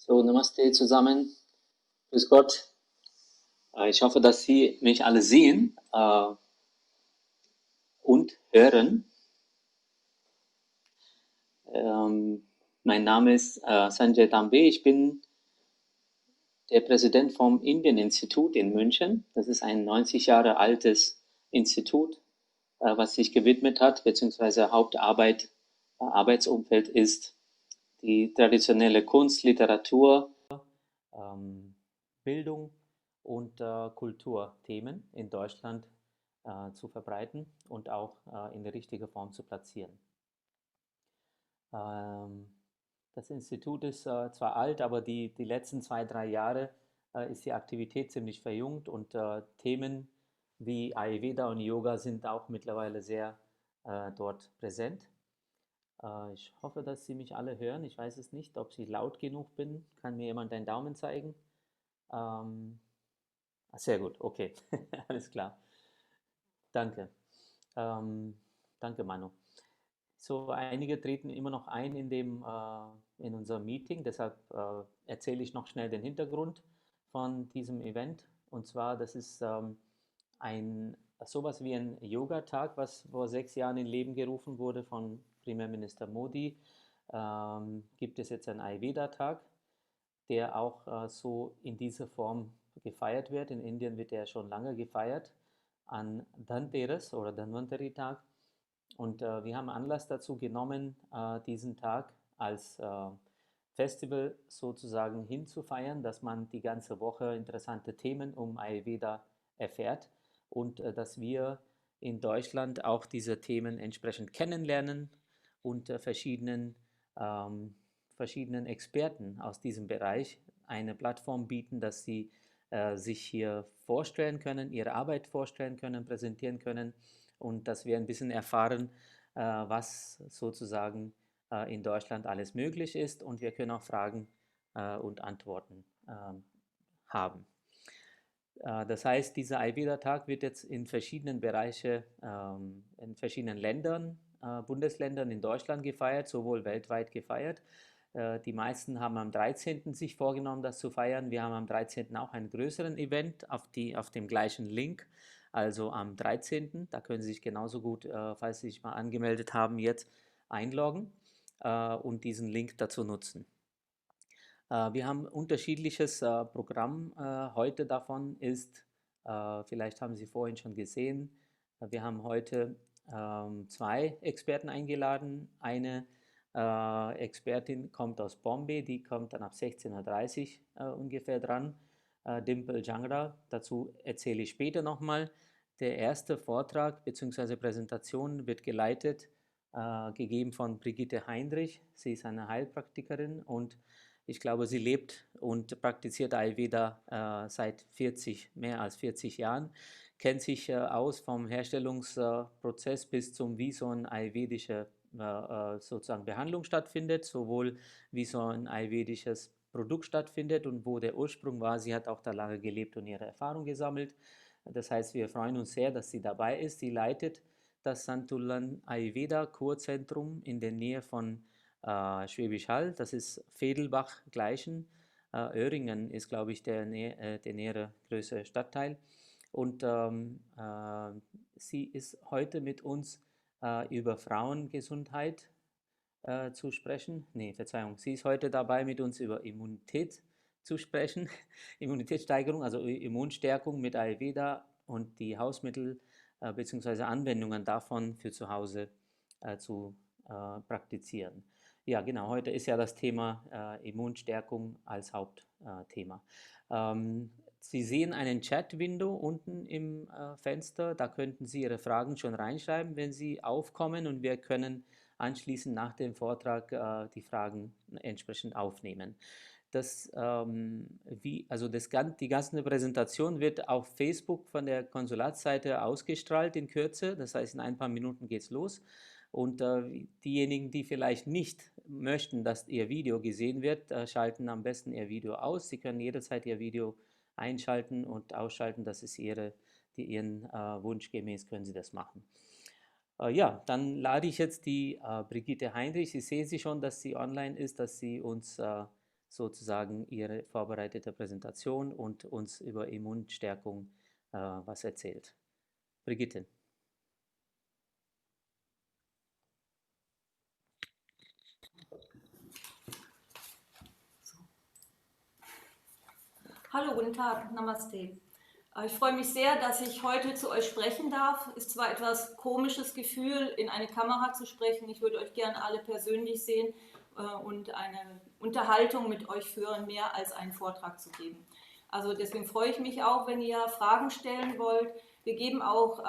So, Namaste zusammen. Grüß Gott. Ich hoffe, dass Sie mich alle sehen und hören. Mein Name ist Sanjay Dambe. Ich bin der Präsident vom Indien Institut in München. Das ist ein 90 Jahre altes Institut, was sich gewidmet hat, beziehungsweise Arbeitsumfeld ist die traditionelle Kunst, Literatur, Bildung und Kulturthemen in Deutschland zu verbreiten und auch in die richtige Form zu platzieren. Das Institut ist zwar alt, aber die letzten 2, 3 Jahre ist die Aktivität ziemlich verjüngt und Themen wie Ayurveda und Yoga sind auch mittlerweile sehr dort präsent. Ich hoffe, dass Sie mich alle hören. Ich weiß es nicht, ob ich laut genug bin. Kann mir jemand einen Daumen zeigen? Sehr gut, okay, alles klar. Danke. Danke, Manu. So, einige treten immer noch ein in unser Meeting, deshalb erzähle ich noch schnell den Hintergrund von diesem Event. Und zwar, das ist sowas wie ein Yoga-Tag, was vor 6 Jahren in Leben gerufen wurde von Premierminister Modi. Gibt es jetzt einen Ayurveda-Tag, der auch so in dieser Form gefeiert wird. In Indien wird er schon lange gefeiert, an Dhanteras oder Dhanvantari-Tag. Und wir haben Anlass dazu genommen, diesen Tag als Festival sozusagen hinzufeiern, dass man die ganze Woche interessante Themen um Ayurveda erfährt und dass wir in Deutschland auch diese Themen entsprechend kennenlernen und verschiedenen Experten aus diesem Bereich eine Plattform bieten, dass sie sich hier vorstellen können, ihre Arbeit vorstellen können, präsentieren können und dass wir ein bisschen erfahren, was sozusagen in Deutschland alles möglich ist und wir können auch Fragen und Antworten haben. Das heißt, dieser Ayurveda-Tag wird jetzt in verschiedenen Bereichen, in verschiedenen Ländern, Bundesländern in Deutschland gefeiert, sowohl weltweit gefeiert. Die meisten haben am 13. sich vorgenommen, das zu feiern. Wir haben am 13. auch einen größeren Event auf dem gleichen Link, also am 13. Da können Sie sich genauso gut, falls Sie sich mal angemeldet haben, jetzt einloggen und diesen Link dazu nutzen. Wir haben ein unterschiedliches Programm. Heute davon ist, vielleicht haben Sie vorhin schon gesehen, wir haben heute 2 Experten eingeladen. Eine Expertin kommt aus Bombay, die kommt dann ab 16:30 Uhr ungefähr dran. Dimple Jangda, dazu erzähle ich später nochmal. Der erste Vortrag bzw. Präsentation wird geleitet, gegeben von Brigitte Heinrich. Sie ist eine Heilpraktikerin und ich glaube, sie lebt und praktiziert Ayurveda seit mehr als 40 Jahren, kennt sich aus vom Herstellungsprozess bis zum, wie so eine ayurvedische sozusagen Behandlung stattfindet, sowohl wie so ein ayurvedisches Produkt stattfindet und wo der Ursprung war. Sie hat auch da lange gelebt und ihre Erfahrung gesammelt. Das heißt, wir freuen uns sehr, dass sie dabei ist. Sie leitet das Santulan Ayurveda Kurzentrum in der Nähe von Schwäbisch Hall, das ist Vedelbach gleichen. Öhringen ist, glaube ich, der nähere größere Stadtteil. Und sie ist heute mit uns über Frauengesundheit zu sprechen. Nee, Verzeihung, sie ist heute dabei, mit uns über Immunität zu sprechen. Immunitätssteigerung, also Immunstärkung mit Ayurveda und die Hausmittel bzw. Anwendungen davon für zu Hause zu praktizieren. Ja, genau, heute ist ja das Thema Immunstärkung als Hauptthema. Sie sehen einen Chat-Window unten im Fenster, da könnten Sie Ihre Fragen schon reinschreiben, wenn sie aufkommen und wir können anschließend nach dem Vortrag die Fragen entsprechend aufnehmen. Die ganze Präsentation wird auf Facebook von der Konsulatsseite ausgestrahlt in Kürze, das heißt in ein paar Minuten geht es los. Und diejenigen, die vielleicht nicht möchten, dass ihr Video gesehen wird, schalten am besten ihr Video aus. Sie können jederzeit ihr Video einschalten und ausschalten. Das ist Ihren Wunsch gemäß, können Sie das machen. Ja, dann lade ich jetzt die Brigitte Heinrich. Sie sehen sie schon, dass sie online ist, dass sie uns sozusagen ihre vorbereitete Präsentation und uns über Immunstärkung was erzählt. Brigitte. Hallo, guten Tag, Namaste. Ich freue mich sehr, dass ich heute zu euch sprechen darf. Ist zwar etwas komisches Gefühl, in eine Kamera zu sprechen. Ich würde euch gerne alle persönlich sehen und eine Unterhaltung mit euch führen, mehr als einen Vortrag zu geben. Also deswegen freue ich mich auch, wenn ihr Fragen stellen wollt. Wir geben auch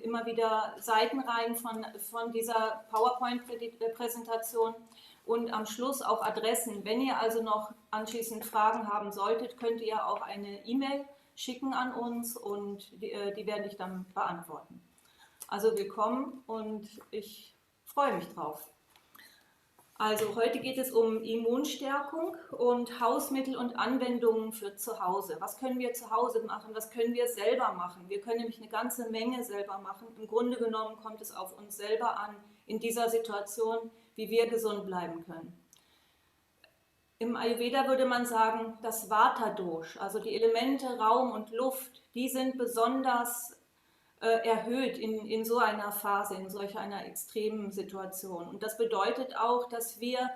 immer wieder Seitenreihen von dieser PowerPoint-Präsentation. Und am Schluss auch Adressen. Wenn ihr also noch anschließend Fragen haben solltet, könnt ihr auch eine E-Mail schicken an uns und die werde ich dann beantworten. Also willkommen und ich freue mich drauf. Also heute geht es um Immunstärkung und Hausmittel und Anwendungen für zu Hause. Was können wir zu Hause machen? Was können wir selber machen? Wir können nämlich eine ganze Menge selber machen. Im Grunde genommen kommt es auf uns selber an, in dieser Situation, wie wir gesund bleiben können. Im Ayurveda würde man sagen, das Vata-Dosh, also die Elemente Raum und Luft, die sind besonders erhöht in so einer Phase, in solch einer extremen Situation. Und das bedeutet auch, dass wir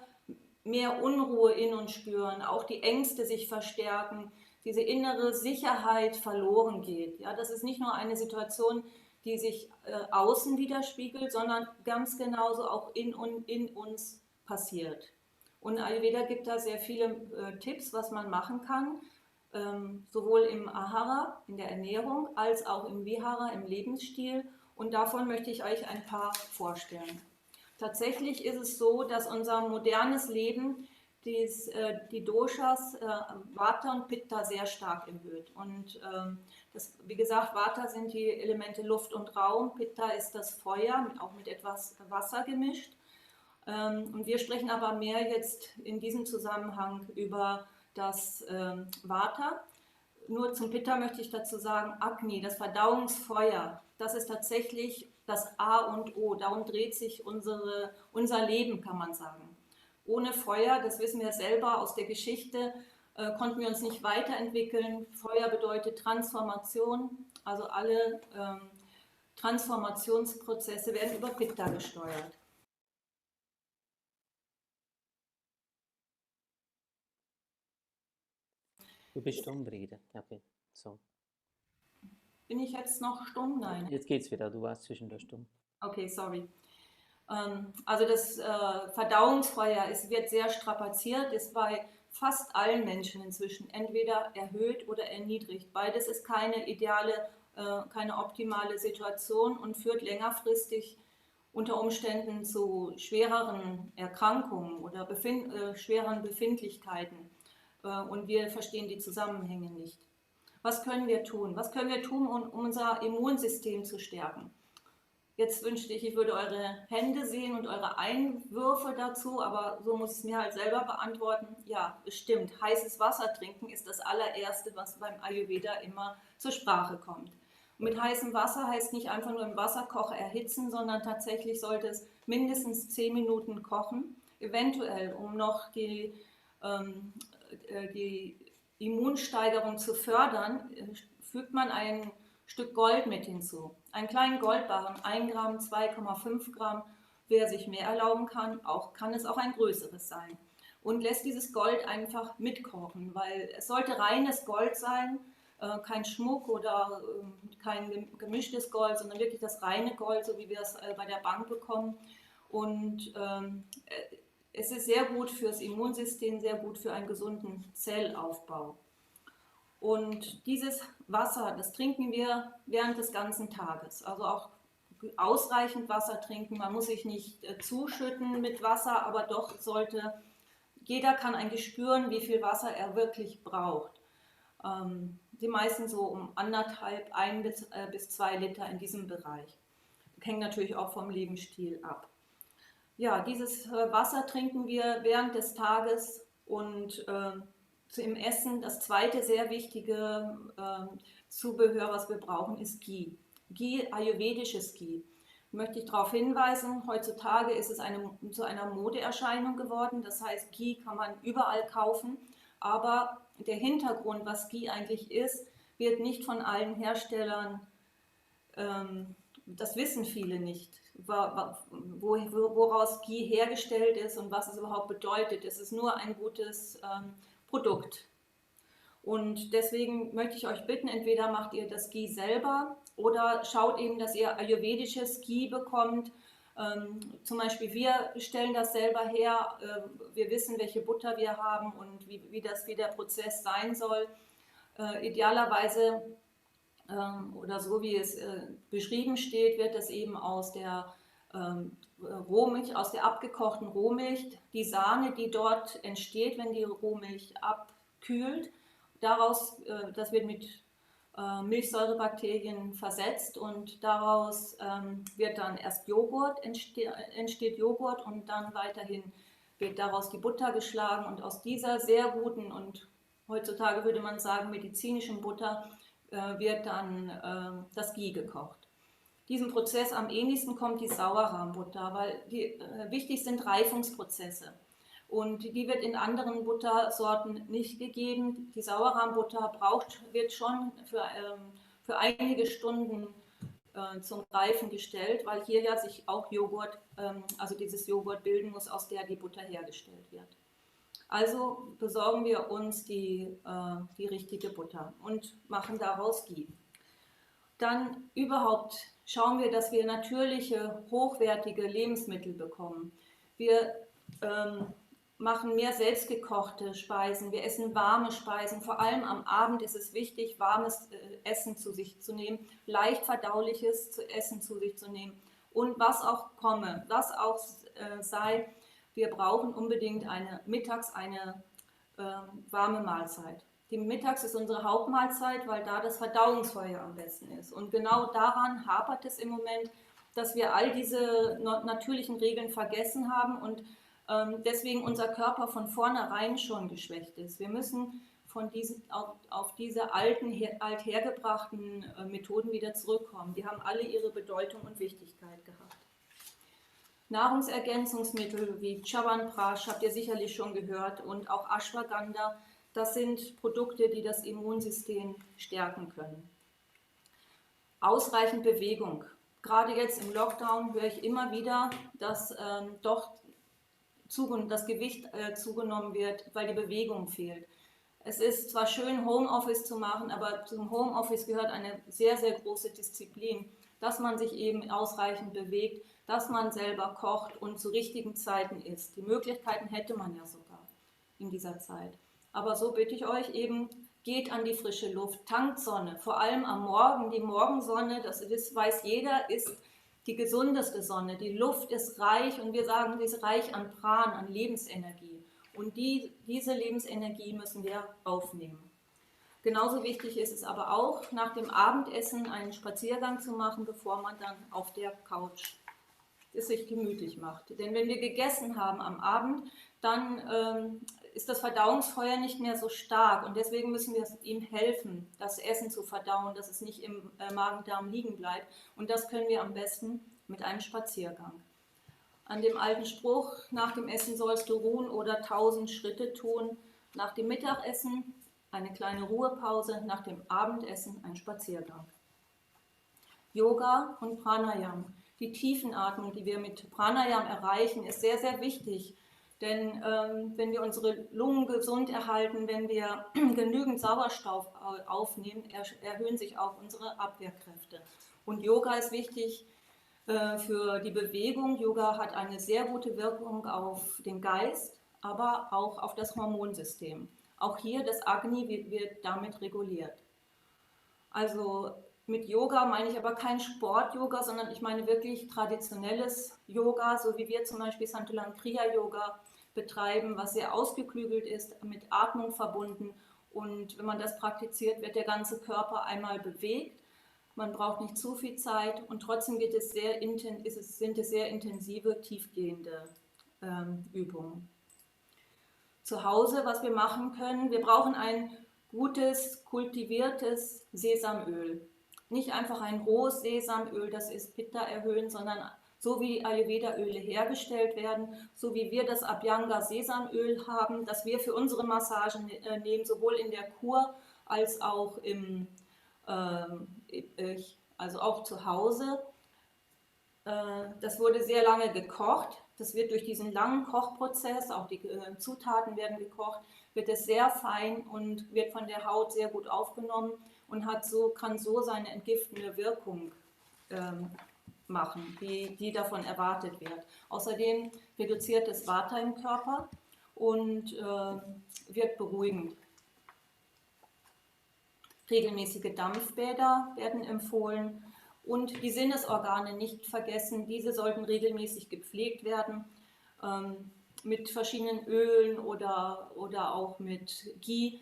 mehr Unruhe in uns spüren, auch die Ängste sich verstärken, diese innere Sicherheit verloren geht. Ja, das ist nicht nur eine Situation, die sich außen widerspiegelt, sondern ganz genauso auch in uns passiert. Und Ayurveda gibt da sehr viele Tipps, was man machen kann, sowohl im Ahara, in der Ernährung, als auch im Vihara, im Lebensstil. Und davon möchte ich euch ein paar vorstellen. Tatsächlich ist es so, dass unser modernes Leben die Doshas Vata und Pitta sehr stark erhöht. Und wie gesagt, Vata sind die Elemente Luft und Raum, Pitta ist das Feuer, auch mit etwas Wasser gemischt. Und wir sprechen aber mehr jetzt in diesem Zusammenhang über das Vata. Nur zum Pitta möchte ich dazu sagen, Agni, das Verdauungsfeuer, das ist tatsächlich das A und O. Darum dreht sich unser Leben, kann man sagen. Ohne Feuer, das wissen wir selber aus der Geschichte, konnten wir uns nicht weiterentwickeln. Feuer bedeutet Transformation, also alle Transformationsprozesse werden über Pitta gesteuert. Du bist stumm, Brigitte. Okay, so. Bin ich jetzt noch stumm? Nein. Jetzt geht's wieder, du warst zwischendurch stumm. Okay, sorry. Also das Verdauungsfeuer wird sehr strapaziert, ist bei fast allen Menschen inzwischen entweder erhöht oder erniedrigt. Beides ist keine ideale, keine optimale Situation und führt längerfristig unter Umständen zu schwereren Erkrankungen oder schweren Befindlichkeiten. Und wir verstehen die Zusammenhänge nicht. Was können wir tun? Was können wir tun, um unser Immunsystem zu stärken? Jetzt wünschte ich würde eure Hände sehen und eure Einwürfe dazu, aber so muss ich es mir halt selber beantworten. Ja, es stimmt. Heißes Wasser trinken ist das allererste, was beim Ayurveda immer zur Sprache kommt. Und mit heißem Wasser heißt nicht einfach nur im Wasserkocher erhitzen, sondern tatsächlich sollte es mindestens 10 Minuten kochen. Eventuell, um noch die Immunsteigerung zu fördern, fügt man ein Stück Gold mit hinzu. Einen kleinen Goldbarren, 1 Gramm, 2,5 Gramm, wer sich mehr erlauben kann, kann es auch ein größeres sein. Und lässt dieses Gold einfach mitkochen, weil es sollte reines Gold sein, kein Schmuck oder kein gemischtes Gold, sondern wirklich das reine Gold, so wie wir es bei der Bank bekommen. Und es ist sehr gut fürs Immunsystem, sehr gut für einen gesunden Zellaufbau. Und dieses Wasser, das trinken wir während des ganzen Tages. Also auch ausreichend Wasser trinken. Man muss sich nicht zuschütten mit Wasser, aber doch jeder kann eigentlich spüren, wie viel Wasser er wirklich braucht. Die meisten so um 1,5 bis 2 Liter in diesem Bereich. Hängt natürlich auch vom Lebensstil ab. Ja, dieses Wasser trinken wir während des Tages und im Essen, das zweite sehr wichtige Zubehör, was wir brauchen, ist Ghee. Ghee, ayurvedisches Ghee. Möchte ich darauf hinweisen, heutzutage ist es zu einer Modeerscheinung geworden. Das heißt, Ghee kann man überall kaufen. Aber der Hintergrund, was Ghee eigentlich ist, wird nicht von allen Herstellern, das wissen viele nicht, woraus Ghee hergestellt ist und was es überhaupt bedeutet. Es ist nur ein gutes Produkt. Und deswegen möchte ich euch bitten, entweder macht ihr das Ghee selber oder schaut eben, dass ihr ayurvedisches Ghee bekommt. Zum Beispiel wir stellen das selber her, wir wissen, welche Butter wir haben und wie der Prozess sein soll. Idealerweise oder so wie es beschrieben steht, wird das eben aus der Rohmilch, aus der abgekochten Rohmilch, die Sahne, die dort entsteht, wenn die Rohmilch abkühlt, daraus, das wird mit Milchsäurebakterien versetzt und daraus wird dann erst Joghurt, entsteht Joghurt und dann weiterhin wird daraus die Butter geschlagen und aus dieser sehr guten und heutzutage würde man sagen medizinischen Butter wird dann das Ghee gekocht. Diesem Prozess am ähnlichsten kommt die Sauerrahmbutter, weil wichtig sind Reifungsprozesse. Und die wird in anderen Buttersorten nicht gegeben. Die Sauerrahmbutter wird schon für einige Stunden zum Reifen gestellt, weil hier ja sich auch Joghurt, also dieses Joghurt bilden muss, aus der die Butter hergestellt wird. Also besorgen wir uns die richtige Butter und machen daraus Ghee. Dann überhaupt schauen wir, dass wir natürliche, hochwertige Lebensmittel bekommen. Wir machen mehr selbstgekochte Speisen, wir essen warme Speisen. Vor allem am Abend ist es wichtig, warmes Essen zu sich zu nehmen, leicht verdauliches Essen zu sich zu nehmen. Und was auch komme, was auch sei, wir brauchen unbedingt mittags eine warme Mahlzeit. Die Mittags ist unsere Hauptmahlzeit, weil da das Verdauungsfeuer am besten ist. Und genau daran hapert es im Moment, dass wir all diese natürlichen Regeln vergessen haben und deswegen unser Körper von vornherein schon geschwächt ist. Wir müssen auf diese althergebrachten Methoden wieder zurückkommen. Die haben alle ihre Bedeutung und Wichtigkeit gehabt. Nahrungsergänzungsmittel wie Chavan Prash habt ihr sicherlich schon gehört und auch Ashwagandha, das sind Produkte, die das Immunsystem stärken können. Ausreichend Bewegung. Gerade jetzt im Lockdown höre ich immer wieder, dass doch das Gewicht zugenommen wird, weil die Bewegung fehlt. Es ist zwar schön, Homeoffice zu machen, aber zum Homeoffice gehört eine sehr, sehr große Disziplin, dass man sich eben ausreichend bewegt, dass man selber kocht und zu richtigen Zeiten isst. Die Möglichkeiten hätte man ja sogar in dieser Zeit. Aber so bitte ich euch eben, geht an die frische Luft, tankt Sonne, vor allem am Morgen. Die Morgensonne, das weiß jeder, ist die gesundeste Sonne. Die Luft ist reich und wir sagen, sie ist reich an Pran, an Lebensenergie. Und diese Lebensenergie müssen wir aufnehmen. Genauso wichtig ist es aber auch, nach dem Abendessen einen Spaziergang zu machen, bevor man dann auf der Couch es sich gemütlich macht. Denn wenn wir gegessen haben am Abend, dann ist das Verdauungsfeuer nicht mehr so stark und deswegen müssen wir ihm helfen, das Essen zu verdauen, dass es nicht im Magen-Darm liegen bleibt und das können wir am besten mit einem Spaziergang. An dem alten Spruch, nach dem Essen sollst du ruhen oder 1000 Schritte tun, nach dem Mittagessen eine kleine Ruhepause, nach dem Abendessen ein Spaziergang. Yoga und Pranayam. Die Tiefenatmung, die wir mit Pranayam erreichen, ist sehr, sehr wichtig. Denn wenn wir unsere Lungen gesund erhalten, wenn wir genügend Sauerstoff aufnehmen, erhöhen sich auch unsere Abwehrkräfte. Und Yoga ist wichtig für die Bewegung. Yoga hat eine sehr gute Wirkung auf den Geist, aber auch auf das Hormonsystem. Auch hier das Agni wird damit reguliert. Also mit Yoga meine ich aber kein Sport-Yoga, sondern ich meine wirklich traditionelles Yoga, so wie wir zum Beispiel Santulan Kriya-Yoga betreiben, was sehr ausgeklügelt ist, mit Atmung verbunden. Und wenn man das praktiziert, wird der ganze Körper einmal bewegt. Man braucht nicht zu viel Zeit und trotzdem sind es sehr intensive, tiefgehende Übungen. Zu Hause, was wir machen können, wir brauchen ein gutes, kultiviertes Sesamöl. Nicht einfach ein rohes Sesamöl, das ist Pitta erhöhen, sondern so wie Ayurveda-Öle hergestellt werden, so wie wir das Abhyanga-Sesamöl haben, das wir für unsere Massagen nehmen, sowohl in der Kur als auch also auch zu Hause. Das wurde sehr lange gekocht. Das wird durch diesen langen Kochprozess, auch die Zutaten werden gekocht, wird es sehr fein und wird von der Haut sehr gut aufgenommen und kann so seine entgiftende Wirkung machen, die davon erwartet wird. Außerdem reduziert es Vata im Körper und wirkt beruhigend. Regelmäßige Dampfbäder werden empfohlen und die Sinnesorgane nicht vergessen. Diese sollten regelmäßig gepflegt werden mit verschiedenen Ölen oder auch mit Ghee.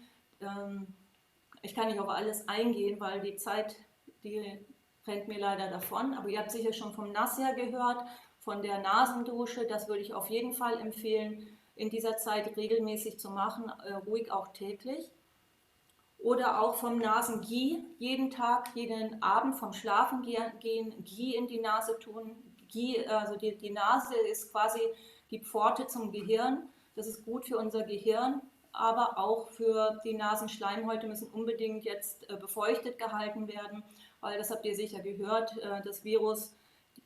Ich kann nicht auf alles eingehen, weil die Zeit, die rennt mir leider davon. Aber ihr habt sicher schon vom Nasser gehört, von der Nasendusche. Das würde ich auf jeden Fall empfehlen, in dieser Zeit regelmäßig zu machen, ruhig auch täglich. Oder auch vom Nasenghee, jeden Tag, jeden Abend vom Schlafen gehen, Ghee in die Nase tun. Ghee, also die Nase ist quasi die Pforte zum Gehirn. Das ist gut für unser Gehirn, aber auch für die Nasenschleimhäute müssen unbedingt jetzt befeuchtet gehalten werden, weil das habt ihr sicher gehört, das Virus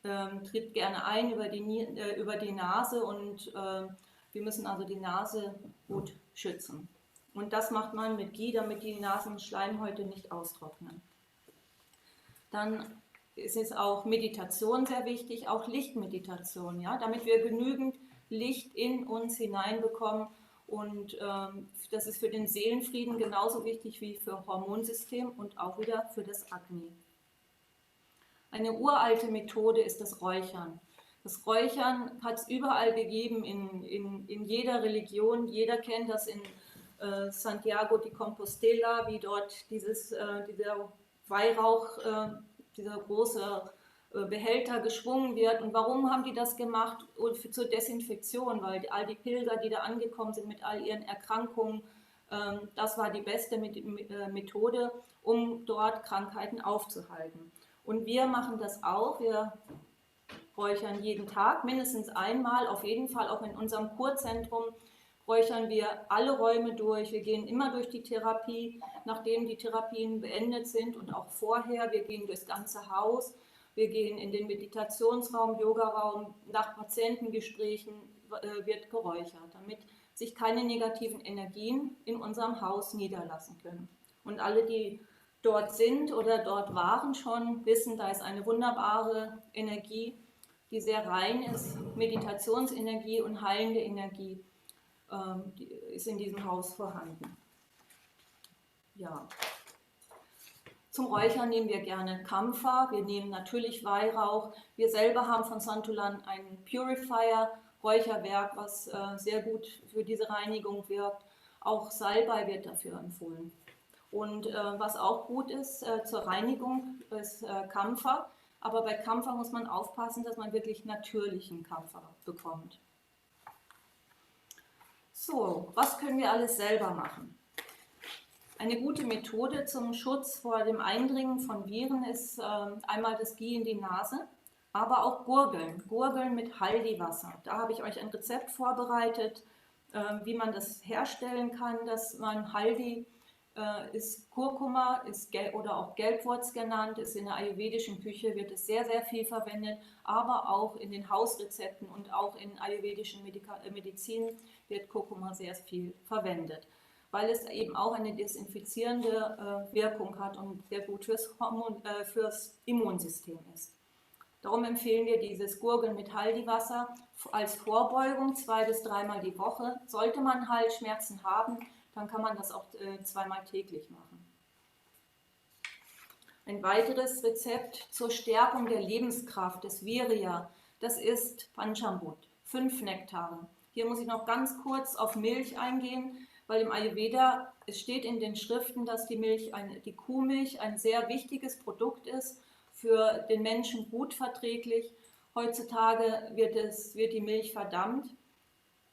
tritt gerne ein über die Nase und wir müssen also die Nase gut schützen. Und das macht man mit Ghee, damit die Nasenschleimhäute nicht austrocknen. Dann ist es auch Meditation sehr wichtig, auch Lichtmeditation, ja, damit wir genügend Licht in uns hineinbekommen. Und das ist für den Seelenfrieden genauso wichtig wie für das Hormonsystem und auch wieder für das Agni. Eine uralte Methode ist das Räuchern. Das Räuchern hat es überall gegeben, in jeder Religion. Jeder kennt das in Santiago de Compostela, wie dort dieser Weihrauch, dieser große Behälter geschwungen wird. Und warum haben die das gemacht? Zur Desinfektion, weil all die Pilger, die da angekommen sind mit all ihren Erkrankungen, das war die beste Methode, um dort Krankheiten aufzuhalten. Und wir machen das auch. Wir räuchern jeden Tag, mindestens einmal, auf jeden Fall auch in unserem Kurzentrum räuchern wir alle Räume durch. Wir gehen immer durch die Therapie, nachdem die Therapien beendet sind und auch vorher. Wir gehen durchs ganze Haus. Wir gehen in den Meditationsraum, Yogaraum. Nach Patientengesprächen wird geräuchert, damit sich keine negativen Energien in unserem Haus niederlassen können. Und alle, die dort sind oder dort waren schon, wissen, da ist eine wunderbare Energie, die sehr rein ist, Meditationsenergie und heilende Energie. Die ist in diesem Haus vorhanden. Ja. Zum Räuchern nehmen wir gerne Kapha, wir nehmen natürlich Weihrauch. Wir selber haben von Santulan einen Purifier, Räucherwerk, was sehr gut für diese Reinigung wirkt. Auch Salbei wird dafür empfohlen. Und was auch gut ist zur Reinigung, ist Kapha. Aber bei Kapha muss man aufpassen, dass man wirklich natürlichen Kapha bekommt. So, was können wir alles selber machen? Eine gute Methode zum Schutz vor dem Eindringen von Viren ist einmal das Ghee in die Nase, aber auch Gurgeln. Gurgeln mit Haldi-Wasser. Da habe ich euch ein Rezept vorbereitet, wie man das herstellen kann, dass man Haldi ist Kurkuma oder auch Gelbwurz genannt, ist in der ayurvedischen Küche, wird es sehr, sehr viel verwendet, aber auch in den Hausrezepten und auch in ayurvedischen Medizin wird Kurkuma sehr viel verwendet, weil es eben auch eine desinfizierende Wirkung hat und sehr gut fürs Immunsystem ist. Darum empfehlen wir dieses Gurgeln mit Haldi-Wasser als Vorbeugung 2- bis 3-mal die Woche. Sollte man Halsschmerzen haben, dann kann man das auch 2-mal täglich machen. Ein weiteres Rezept zur Stärkung der Lebenskraft des Virya, das ist Panchamrit, 5 Nektare. Hier muss ich noch ganz kurz auf Milch eingehen, weil im Ayurveda, es steht in den Schriften, dass die Kuhmilch ein sehr wichtiges Produkt ist, für den Menschen gut verträglich. Heutzutage wird die Milch verdammt.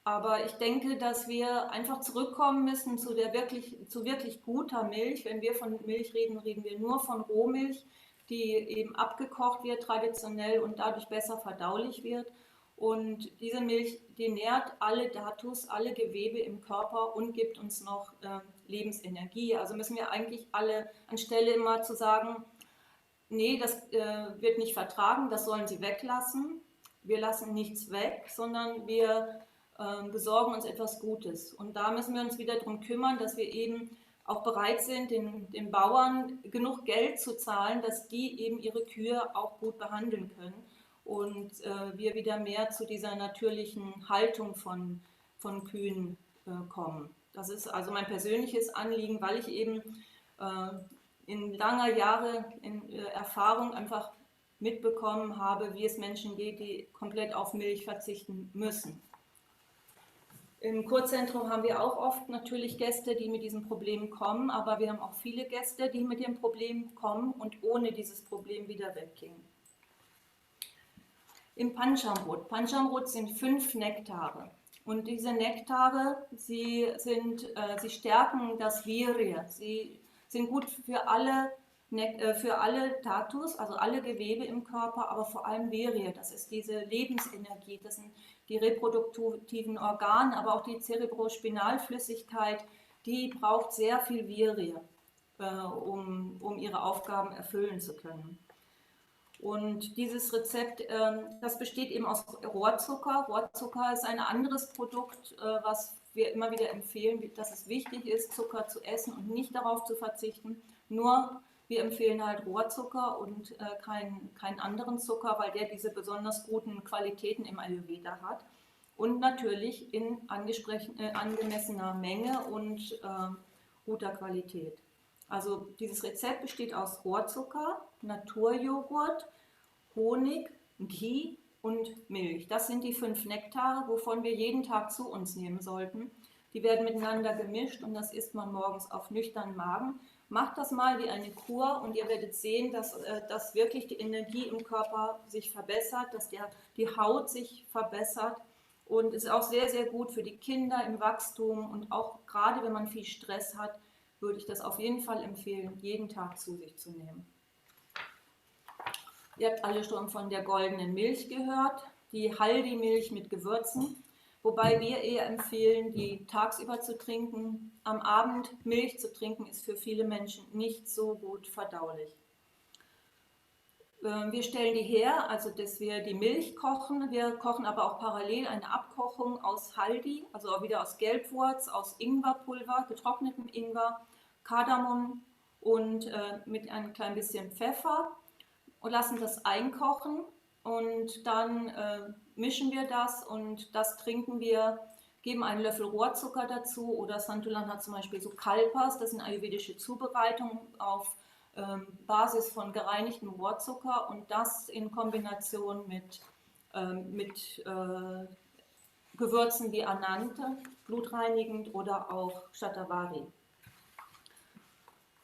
Aber ich denke, dass wir einfach zurückkommen müssen zu wirklich guter Milch. Wenn wir von Milch reden, reden wir nur von Rohmilch, die eben abgekocht wird traditionell und dadurch besser verdaulich wird. Und diese Milch, die nährt alle Datus, alle Gewebe im Körper und gibt uns noch Lebensenergie. Also müssen wir eigentlich alle, anstelle immer zu sagen, nee, das wird nicht vertragen, das sollen sie weglassen. Wir lassen nichts weg, sondern wir besorgen uns etwas Gutes. Und da müssen wir uns wieder darum kümmern, dass wir eben auch bereit sind, den Bauern genug Geld zu zahlen, dass die eben ihre Kühe auch gut behandeln können und wir wieder mehr zu dieser natürlichen Haltung von Kühen kommen. Das ist also mein persönliches Anliegen, weil ich eben in langer Jahre in Erfahrung einfach mitbekommen habe, wie es Menschen geht, die komplett auf Milch verzichten müssen. Im Kurzentrum haben wir auch oft natürlich Gäste, die mit diesem Problem kommen, aber wir haben auch viele Gäste, die mit dem Problem kommen und ohne dieses Problem wieder weggehen. Im Panchamrot. Panchamrot sind 5 Nektare. Und diese Nektare, sie stärken das Virya. Sie sind gut für alle Dhatus, also alle Gewebe im Körper, aber vor allem Virya. Das ist diese Lebensenergie, das sind die reproduktiven Organe, aber auch die Cerebrospinalflüssigkeit, die braucht sehr viel Virya, um ihre Aufgaben erfüllen zu können. Und dieses Rezept, das besteht eben aus Rohrzucker. Rohrzucker ist ein anderes Produkt, was wir immer wieder empfehlen, dass es wichtig ist, Zucker zu essen und nicht darauf zu verzichten. Nur wir empfehlen halt Rohrzucker und keinen anderen Zucker, weil der diese besonders guten Qualitäten im Ayurveda hat. Und natürlich in angemessener Menge und guter Qualität. Also dieses Rezept besteht aus Rohrzucker, Naturjoghurt, Honig, Ghee und Milch. Das sind die 5 Nektare, wovon wir jeden Tag zu uns nehmen sollten. Die werden miteinander gemischt und das isst man morgens auf nüchternen Magen. Macht das mal wie eine Kur und ihr werdet sehen, dass wirklich die Energie im Körper sich verbessert, dass die Haut sich verbessert und ist auch sehr, sehr gut für die Kinder im Wachstum und auch gerade wenn man viel Stress hat, würde ich das auf jeden Fall empfehlen, jeden Tag zu sich zu nehmen. Ihr habt alle schon von der goldenen Milch gehört, die Haldi-Milch mit Gewürzen, wobei wir eher empfehlen, die tagsüber zu trinken. Am Abend Milch zu trinken ist für viele Menschen nicht so gut verdaulich. Wir stellen die her, also dass wir die Milch kochen. Wir kochen aber auch parallel eine Abkochung aus Haldi, also auch wieder aus Gelbwurz, aus Ingwerpulver, getrocknetem Ingwer, Kardamom und mit ein klein bisschen Pfeffer und lassen das einkochen und dann mischen wir das und das trinken wir, geben einen Löffel Rohrzucker dazu oder Santulan hat zum Beispiel so Kalpas, das sind ayurvedische Zubereitungen auf Basis von gereinigtem Rohrzucker und das in Kombination mit Gewürzen wie Anante, blutreinigend oder auch Shatavari.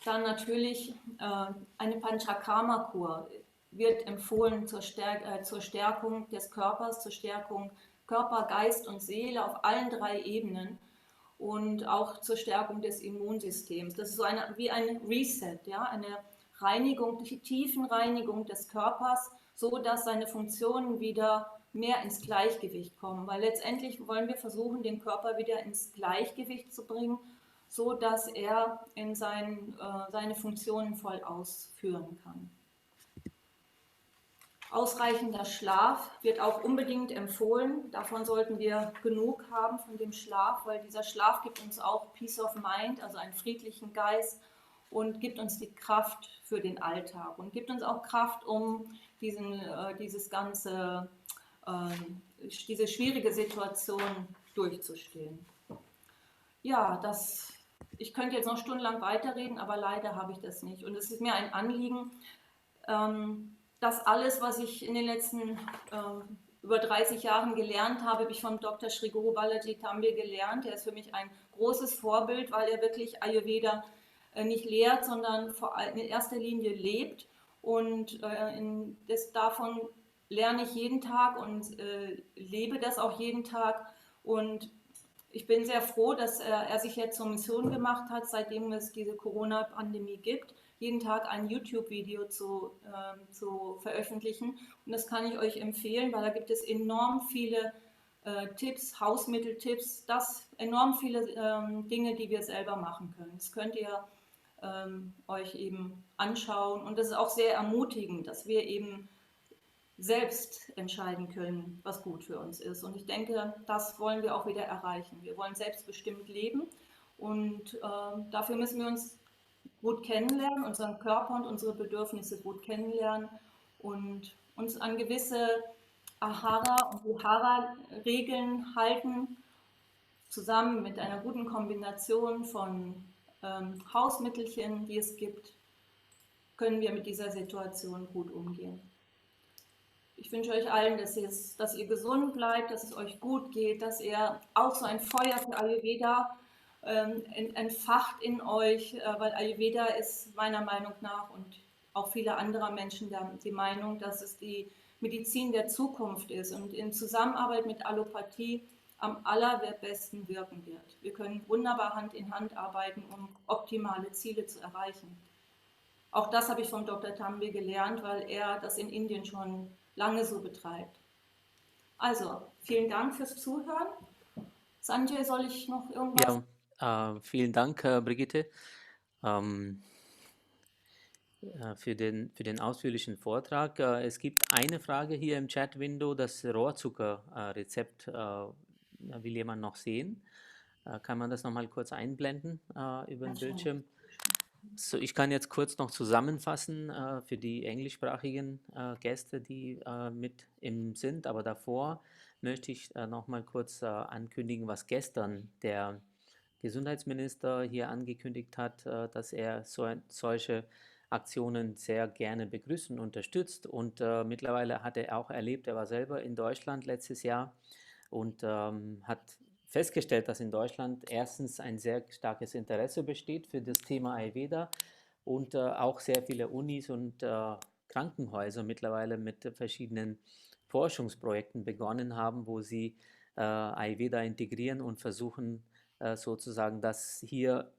Dann natürlich eine Panchakarma-Kur wird empfohlen zur Stärkung des Körpers, zur Stärkung Körper, Geist und Seele auf allen 3 Ebenen und auch zur Stärkung des Immunsystems. Das ist so wie ein Reset, ja? Eine Reinigung, die Tiefenreinigung des Körpers, so dass seine Funktionen wieder mehr ins Gleichgewicht kommen. Weil letztendlich wollen wir versuchen, den Körper wieder ins Gleichgewicht zu bringen, so dass er in seine Funktionen voll ausführen kann. Ausreichender Schlaf wird auch unbedingt empfohlen. Davon sollten wir genug haben von dem Schlaf, weil dieser Schlaf gibt uns auch Peace of Mind, also einen friedlichen Geist und gibt uns die Kraft für den Alltag und gibt uns auch Kraft, um diese schwierige Situation durchzustehen. Ja, ich könnte jetzt noch stundenlang weiterreden, aber leider habe ich das nicht. Und es ist mir ein Anliegen, das alles, was ich in den letzten über 30 Jahren gelernt habe, habe ich vom Dr. Sri Guru Balaji Tambe gelernt. Er ist für mich ein großes Vorbild, weil er wirklich Ayurveda nicht lehrt, sondern in erster Linie lebt. Und davon lerne ich jeden Tag und lebe das auch jeden Tag. Und ich bin sehr froh, dass er sich jetzt zur Mission gemacht hat, seitdem es diese Corona-Pandemie gibt, jeden Tag ein YouTube-Video zu veröffentlichen. Und das kann ich euch empfehlen, weil da gibt es enorm viele Tipps, Hausmitteltipps, enorm viele Dinge, die wir selber machen können. Das könnt ihr euch eben anschauen. Und das ist auch sehr ermutigend, dass wir eben selbst entscheiden können, was gut für uns ist. Und ich denke, das wollen wir auch wieder erreichen. Wir wollen selbstbestimmt leben und dafür müssen wir uns gut kennenlernen, unseren Körper und unsere Bedürfnisse gut kennenlernen und uns an gewisse Ahara- und Vihara-Regeln halten, zusammen mit einer guten Kombination von Hausmittelchen, die es gibt, können wir mit dieser Situation gut umgehen. Ich wünsche euch allen, dass ihr gesund bleibt, dass es euch gut geht, dass ihr auch so ein Feuer für Ayurveda entfacht in euch, weil Ayurveda ist meiner Meinung nach und auch viele andere Menschen die Meinung, dass es die Medizin der Zukunft ist und in Zusammenarbeit mit Allopathie am allerbesten wirken wird. Wir können wunderbar Hand in Hand arbeiten, um optimale Ziele zu erreichen. Auch das habe ich von Dr. Tambi gelernt, weil er das in Indien schon lange so betreibt. Also, vielen Dank fürs Zuhören. Sanjay, soll ich noch irgendwas? Ja, vielen Dank, Brigitte, ähm, für den ausführlichen Vortrag. Es gibt eine Frage hier im Chat-Window, das Rohrzucker-Rezept will jemand noch sehen. Kann man das nochmal kurz einblenden über den Bildschirm? So, ich kann jetzt kurz noch zusammenfassen für die englischsprachigen Gäste, die mit im sind, aber davor möchte ich noch mal kurz ankündigen, was gestern der Gesundheitsminister hier angekündigt hat, dass er solche Aktionen sehr gerne begrüßt und unterstützt. Und mittlerweile hat er auch erlebt, er war selber in Deutschland letztes Jahr und hat festgestellt, dass in Deutschland erstens ein sehr starkes Interesse besteht für das Thema Ayurveda und auch sehr viele Unis und Krankenhäuser mittlerweile mit verschiedenen Forschungsprojekten begonnen haben, wo sie Ayurveda integrieren und versuchen sozusagen das hier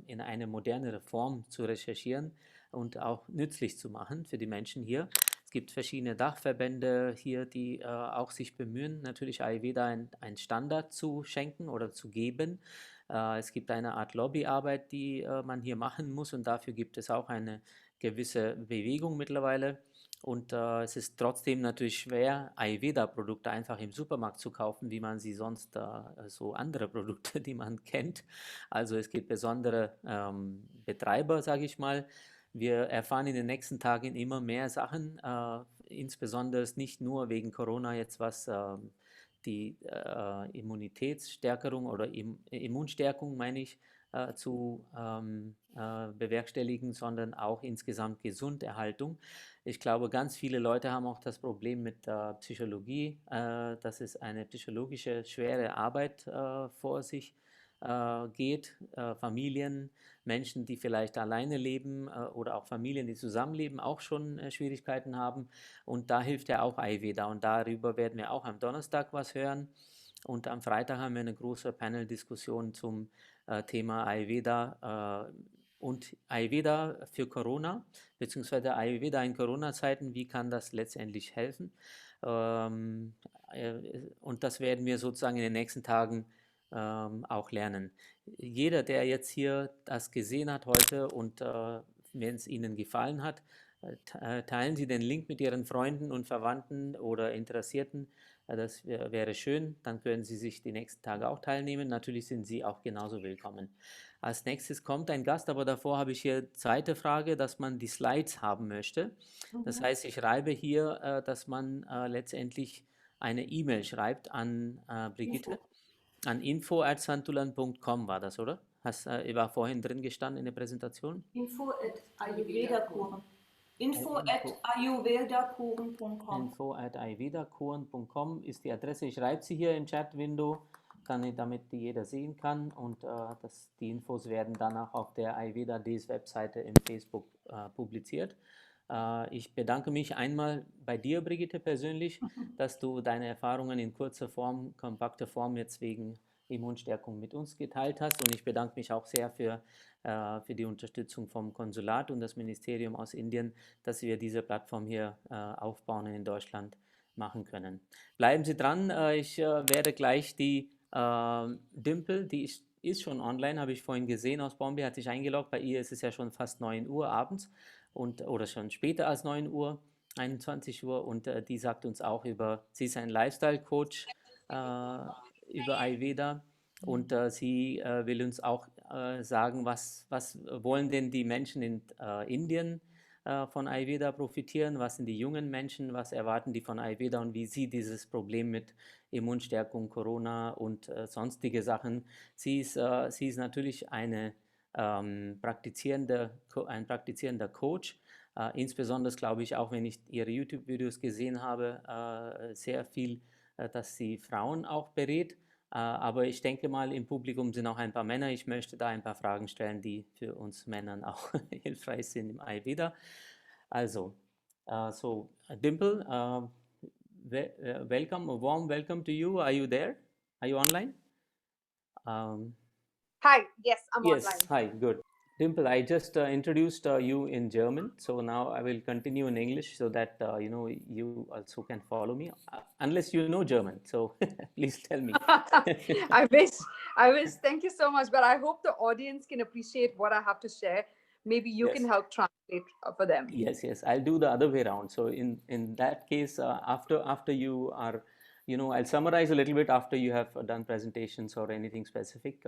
in eine modernere Form zu recherchieren und auch nützlich zu machen für die Menschen hier. Es gibt verschiedene Dachverbände hier, die auch sich bemühen, natürlich Ayurveda einen Standard zu schenken oder zu geben. Es gibt eine Art Lobbyarbeit, die man hier machen muss und dafür gibt es auch eine gewisse Bewegung mittlerweile. Und es ist trotzdem natürlich schwer, Ayurveda-Produkte einfach im Supermarkt zu kaufen, wie man sie sonst, so andere Produkte, die man kennt. Also es gibt besondere Betreiber, sage ich mal. Wir erfahren in den nächsten Tagen immer mehr Sachen, insbesondere nicht nur wegen Corona jetzt, was die Immunitätsstärkung oder Immunstärkung, meine ich, zu bewerkstelligen, sondern auch insgesamt Gesunderhaltung. Ich glaube, ganz viele Leute haben auch das Problem mit Psychologie, dass es eine psychologische schwere Arbeit vor sich geht. Familien, Menschen, die vielleicht alleine leben oder auch Familien, die zusammenleben, auch schon Schwierigkeiten haben. Und da hilft ja auch Ayurveda. Und darüber werden wir auch am Donnerstag was hören. Und am Freitag haben wir eine große Panel-Diskussion zum Thema Ayurveda und Ayurveda für Corona, beziehungsweise Ayurveda in Corona-Zeiten, wie kann das letztendlich helfen? Ähm, und das werden wir sozusagen in den nächsten Tagen auch lernen. Jeder, der jetzt hier das gesehen hat heute und wenn es Ihnen gefallen hat, teilen Sie den Link mit Ihren Freunden und Verwandten oder Interessierten. Das wäre schön. Dann können Sie sich die nächsten Tage auch teilnehmen. Natürlich sind Sie auch genauso willkommen. Als nächstes kommt ein Gast, aber davor habe ich hier zweite Frage, dass man die Slides haben möchte. Das heißt, ich schreibe hier, dass man letztendlich eine E-Mail schreibt an Brigitte, an info@santulan.com war das, oder? War vorhin drin gestanden in der Präsentation? Info@ayurvedakuren. Info@ayurvedakuren.com. Info@ayurvedakuren.com ist die Adresse. Ich schreibe sie hier im Chat-Window, damit die jeder sehen kann. Und die Infos werden danach auf der Ayurveda Days Webseite im Facebook publiziert. Ich bedanke mich einmal bei dir, Brigitte, persönlich, dass du deine Erfahrungen in kurzer Form, kompakter Form jetzt wegen Immunstärkung mit uns geteilt hast. Und ich bedanke mich auch sehr für die Unterstützung vom Konsulat und das Ministerium aus Indien, dass wir diese Plattform hier aufbauen und in Deutschland machen können. Bleiben Sie dran, ich werde gleich die Dimple, die ist schon online, habe ich vorhin gesehen, aus Bombay, hat sich eingeloggt. Bei ihr ist es ja schon fast 9 Uhr abends oder schon später als 9 Uhr, 21 Uhr, und die sagt uns auch sie ist ein Lifestyle-Coach über Ayurveda, und sie will uns auch sagen, was wollen denn die Menschen in Indien von Ayurveda profitieren, was sind die jungen Menschen, was erwarten die von Ayurveda und wie sie dieses Problem mit Immunstärkung, Corona und sonstige Sachen. Sie ist natürlich ein praktizierender Coach. Insbesondere glaube ich auch, wenn ich ihre YouTube-Videos gesehen habe, sehr viel, dass sie Frauen auch berät. Aber ich denke mal, im Publikum sind auch ein paar Männer. Ich möchte da ein paar Fragen stellen, die für uns Männern auch hilfreich sind im Ayurveda. Also, Dimple, welcome, a warm welcome to you. Are you there? Are you online? Hi, yes, I'm yes, online. Hi, good. Dimple, I just introduced you in German, so now I will continue in English so that you also can follow me, unless you know German. So please tell me. I wish. Thank you so much. But I hope the audience can appreciate what I have to share. Maybe you Yes. can help translate for them. Yes, I'll do the other way around. So in that case, after you are, I'll summarize a little bit after you have done presentations or anything specific.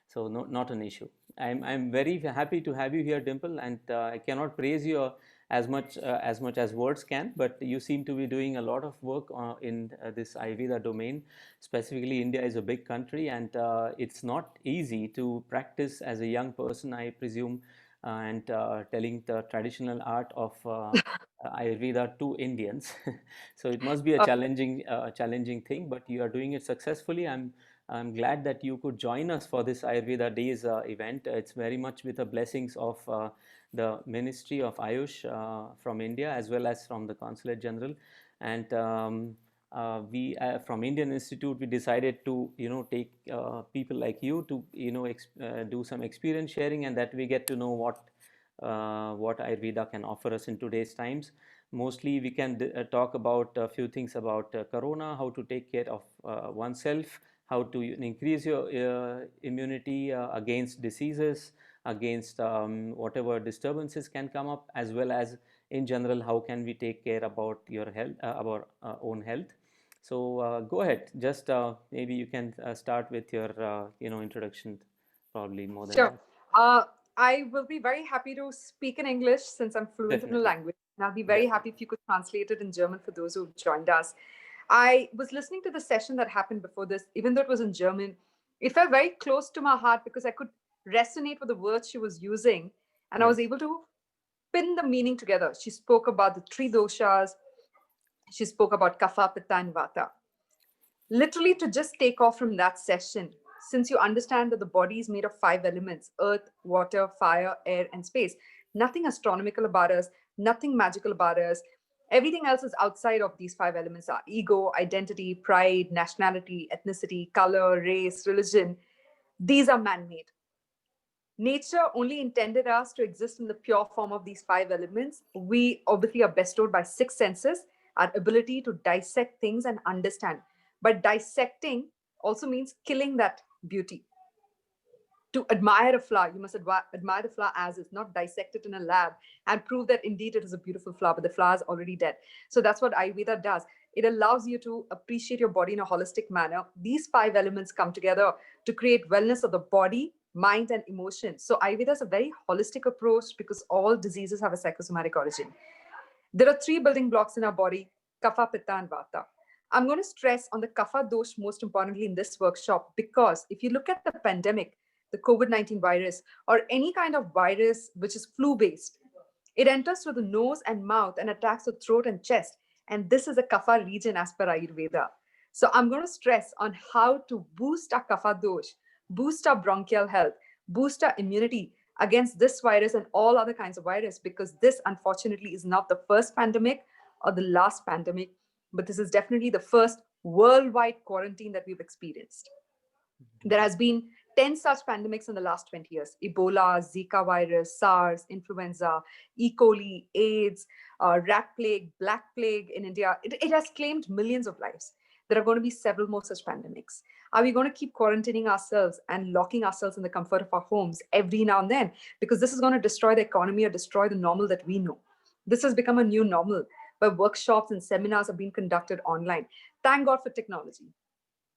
So not an issue. I'm very happy to have you here, Dimple, and I cannot praise you as much as words can, but you seem to be doing a lot of work in this Ayurveda domain. Specifically, India is a big country, and it's not easy to practice as a young person, I presume, and telling the traditional art of Ayurveda to Indians. So it must be a challenging thing, but you are doing it successfully. I'm glad that you could join us for this Ayurveda Days event. It's very much with the blessings of the Ministry of AYUSH from India, as well as from the Consulate General. And we from Indien Institute, we decided to take people like you to do some experience sharing, and that we get to know what Ayurveda can offer us in today's times. Mostly we can talk about a few things about Corona, how to take care of oneself, how to increase your immunity against diseases, against whatever disturbances can come up, as well as in general, how can we take care about your health, our own health. So go ahead, just maybe you can start with your introduction, probably more than Sure. I will be very happy to speak in English since I'm fluent in the language. And I'll be very happy if you could translate it in German for those who've joined us. I was listening to the session that happened before this, even though it was in German. It felt very close to my heart because I could resonate with the words she was using, and I was able to pin the meaning together. She spoke about the three doshas. She spoke about Kapha, Pitta, and Vata. Literally, to just take off from that session, since you understand that the body is made of 5 elements: earth, water, fire, air, and space. Nothing astronomical about us, nothing magical about us. Everything else is outside of these 5 elements: are ego, identity, pride, nationality, ethnicity, color, race, religion. These are man-made. Nature only intended us to exist in the pure form of these 5 elements. We obviously are bestowed by 6 senses, our ability to dissect things and understand. But dissecting also means killing that beauty. To admire a flower, you must admire the flower as is, not dissect it in a lab and prove that indeed it is a beautiful flower, but the flower is already dead. So that's what Ayurveda does. It allows you to appreciate your body in a holistic manner. These 5 elements come together to create wellness of the body, mind, and emotion. So Ayurveda is a very holistic approach because all diseases have a psychosomatic origin. There are 3 building blocks in our body: Kapha, Pitta, and Vata. I'm going to stress on the Kapha dosh most importantly in this workshop, because if you look at the pandemic, the COVID-19 virus, or any kind of virus which is flu-based, it enters through the nose and mouth and attacks the throat and chest. And this is a Kapha region as per Ayurveda. So I'm going to stress on how to boost our Kapha dosh, boost our bronchial health, boost our immunity against this virus and all other kinds of virus, because this unfortunately is not the first pandemic or the last pandemic, but this is definitely the first worldwide quarantine that we've experienced. There has been 10 such pandemics in the last 20 years. Ebola, Zika virus, SARS, influenza, E. coli, AIDS, rat plague, black plague in India. It has claimed millions of lives. There are going to be several more such pandemics. Are we going to keep quarantining ourselves and locking ourselves in the comfort of our homes every now and then? Because this is going to destroy the economy or destroy the normal that we know. This has become a new normal where workshops and seminars are being conducted online. Thank God for technology.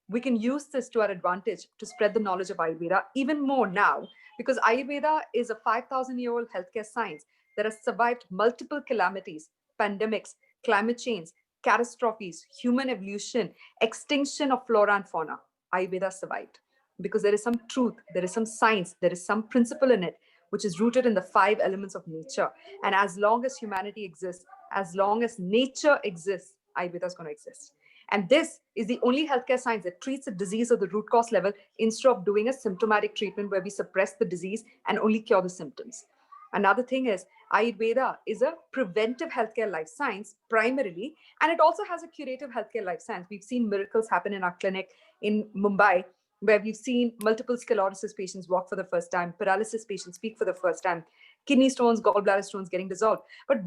We can use this to our advantage to spread the knowledge of Ayurveda even more now, because Ayurveda is a 5,000-year-old healthcare science that has survived multiple calamities, pandemics, climate change, catastrophes, human evolution, extinction of flora and fauna. Ayurveda survived because there is some truth, there is some science, there is some principle in it, which is rooted in the 5 elements of nature. And as long as humanity exists, as long as nature exists, Ayurveda is going to exist. And this is the only healthcare science that treats a disease at the root cause level instead of doing a symptomatic treatment where we suppress the disease and only cure the symptoms. Another thing is Ayurveda is a preventive healthcare life science primarily, and it also has a curative healthcare life science. We've seen miracles happen in our clinic in Mumbai, where we've seen multiple sclerosis patients walk for the first time, paralysis patients speak for the first time, kidney stones, gallbladder stones getting dissolved. But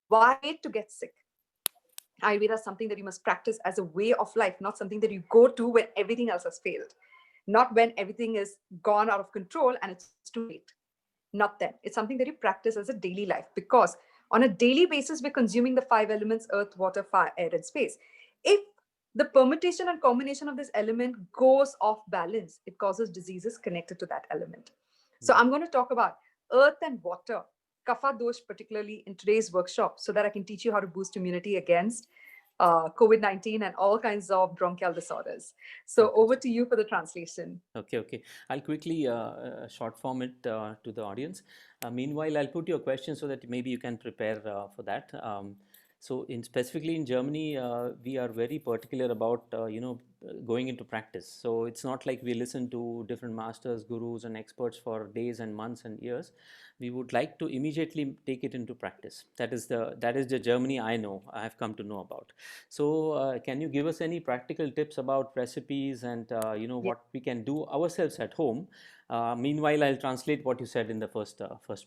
why wait to get sick? Ayurveda is something that you must practice as a way of life, not something that you go to when everything else has failed, not when everything is gone out of control and it's too late. Not then. It's something that you practice as a daily life, because on a daily basis, we're consuming the 5 elements: earth, water, fire, air, and space. If the permutation and combination of this element goes off balance, it causes diseases connected to that element. So I'm going to talk about earth and water, Kapha dosh, particularly in today's workshop, so that I can teach you how to boost immunity against COVID-19 and all kinds of bronchial disorders. So over to you for the translation. Okay. I'll quickly short form it to the audience. Meanwhile, I'll put your question so that maybe you can prepare for that. So specifically in Germany, we are very particular about, going into practice. So it's not like we listen to different masters, gurus and experts for days and months and years. We would like to immediately take it into practice. That is the Germany I have come to know about. So can you give us any practical tips about recipes and, what we can do ourselves at home? Meanwhile, I'll translate what you said in the first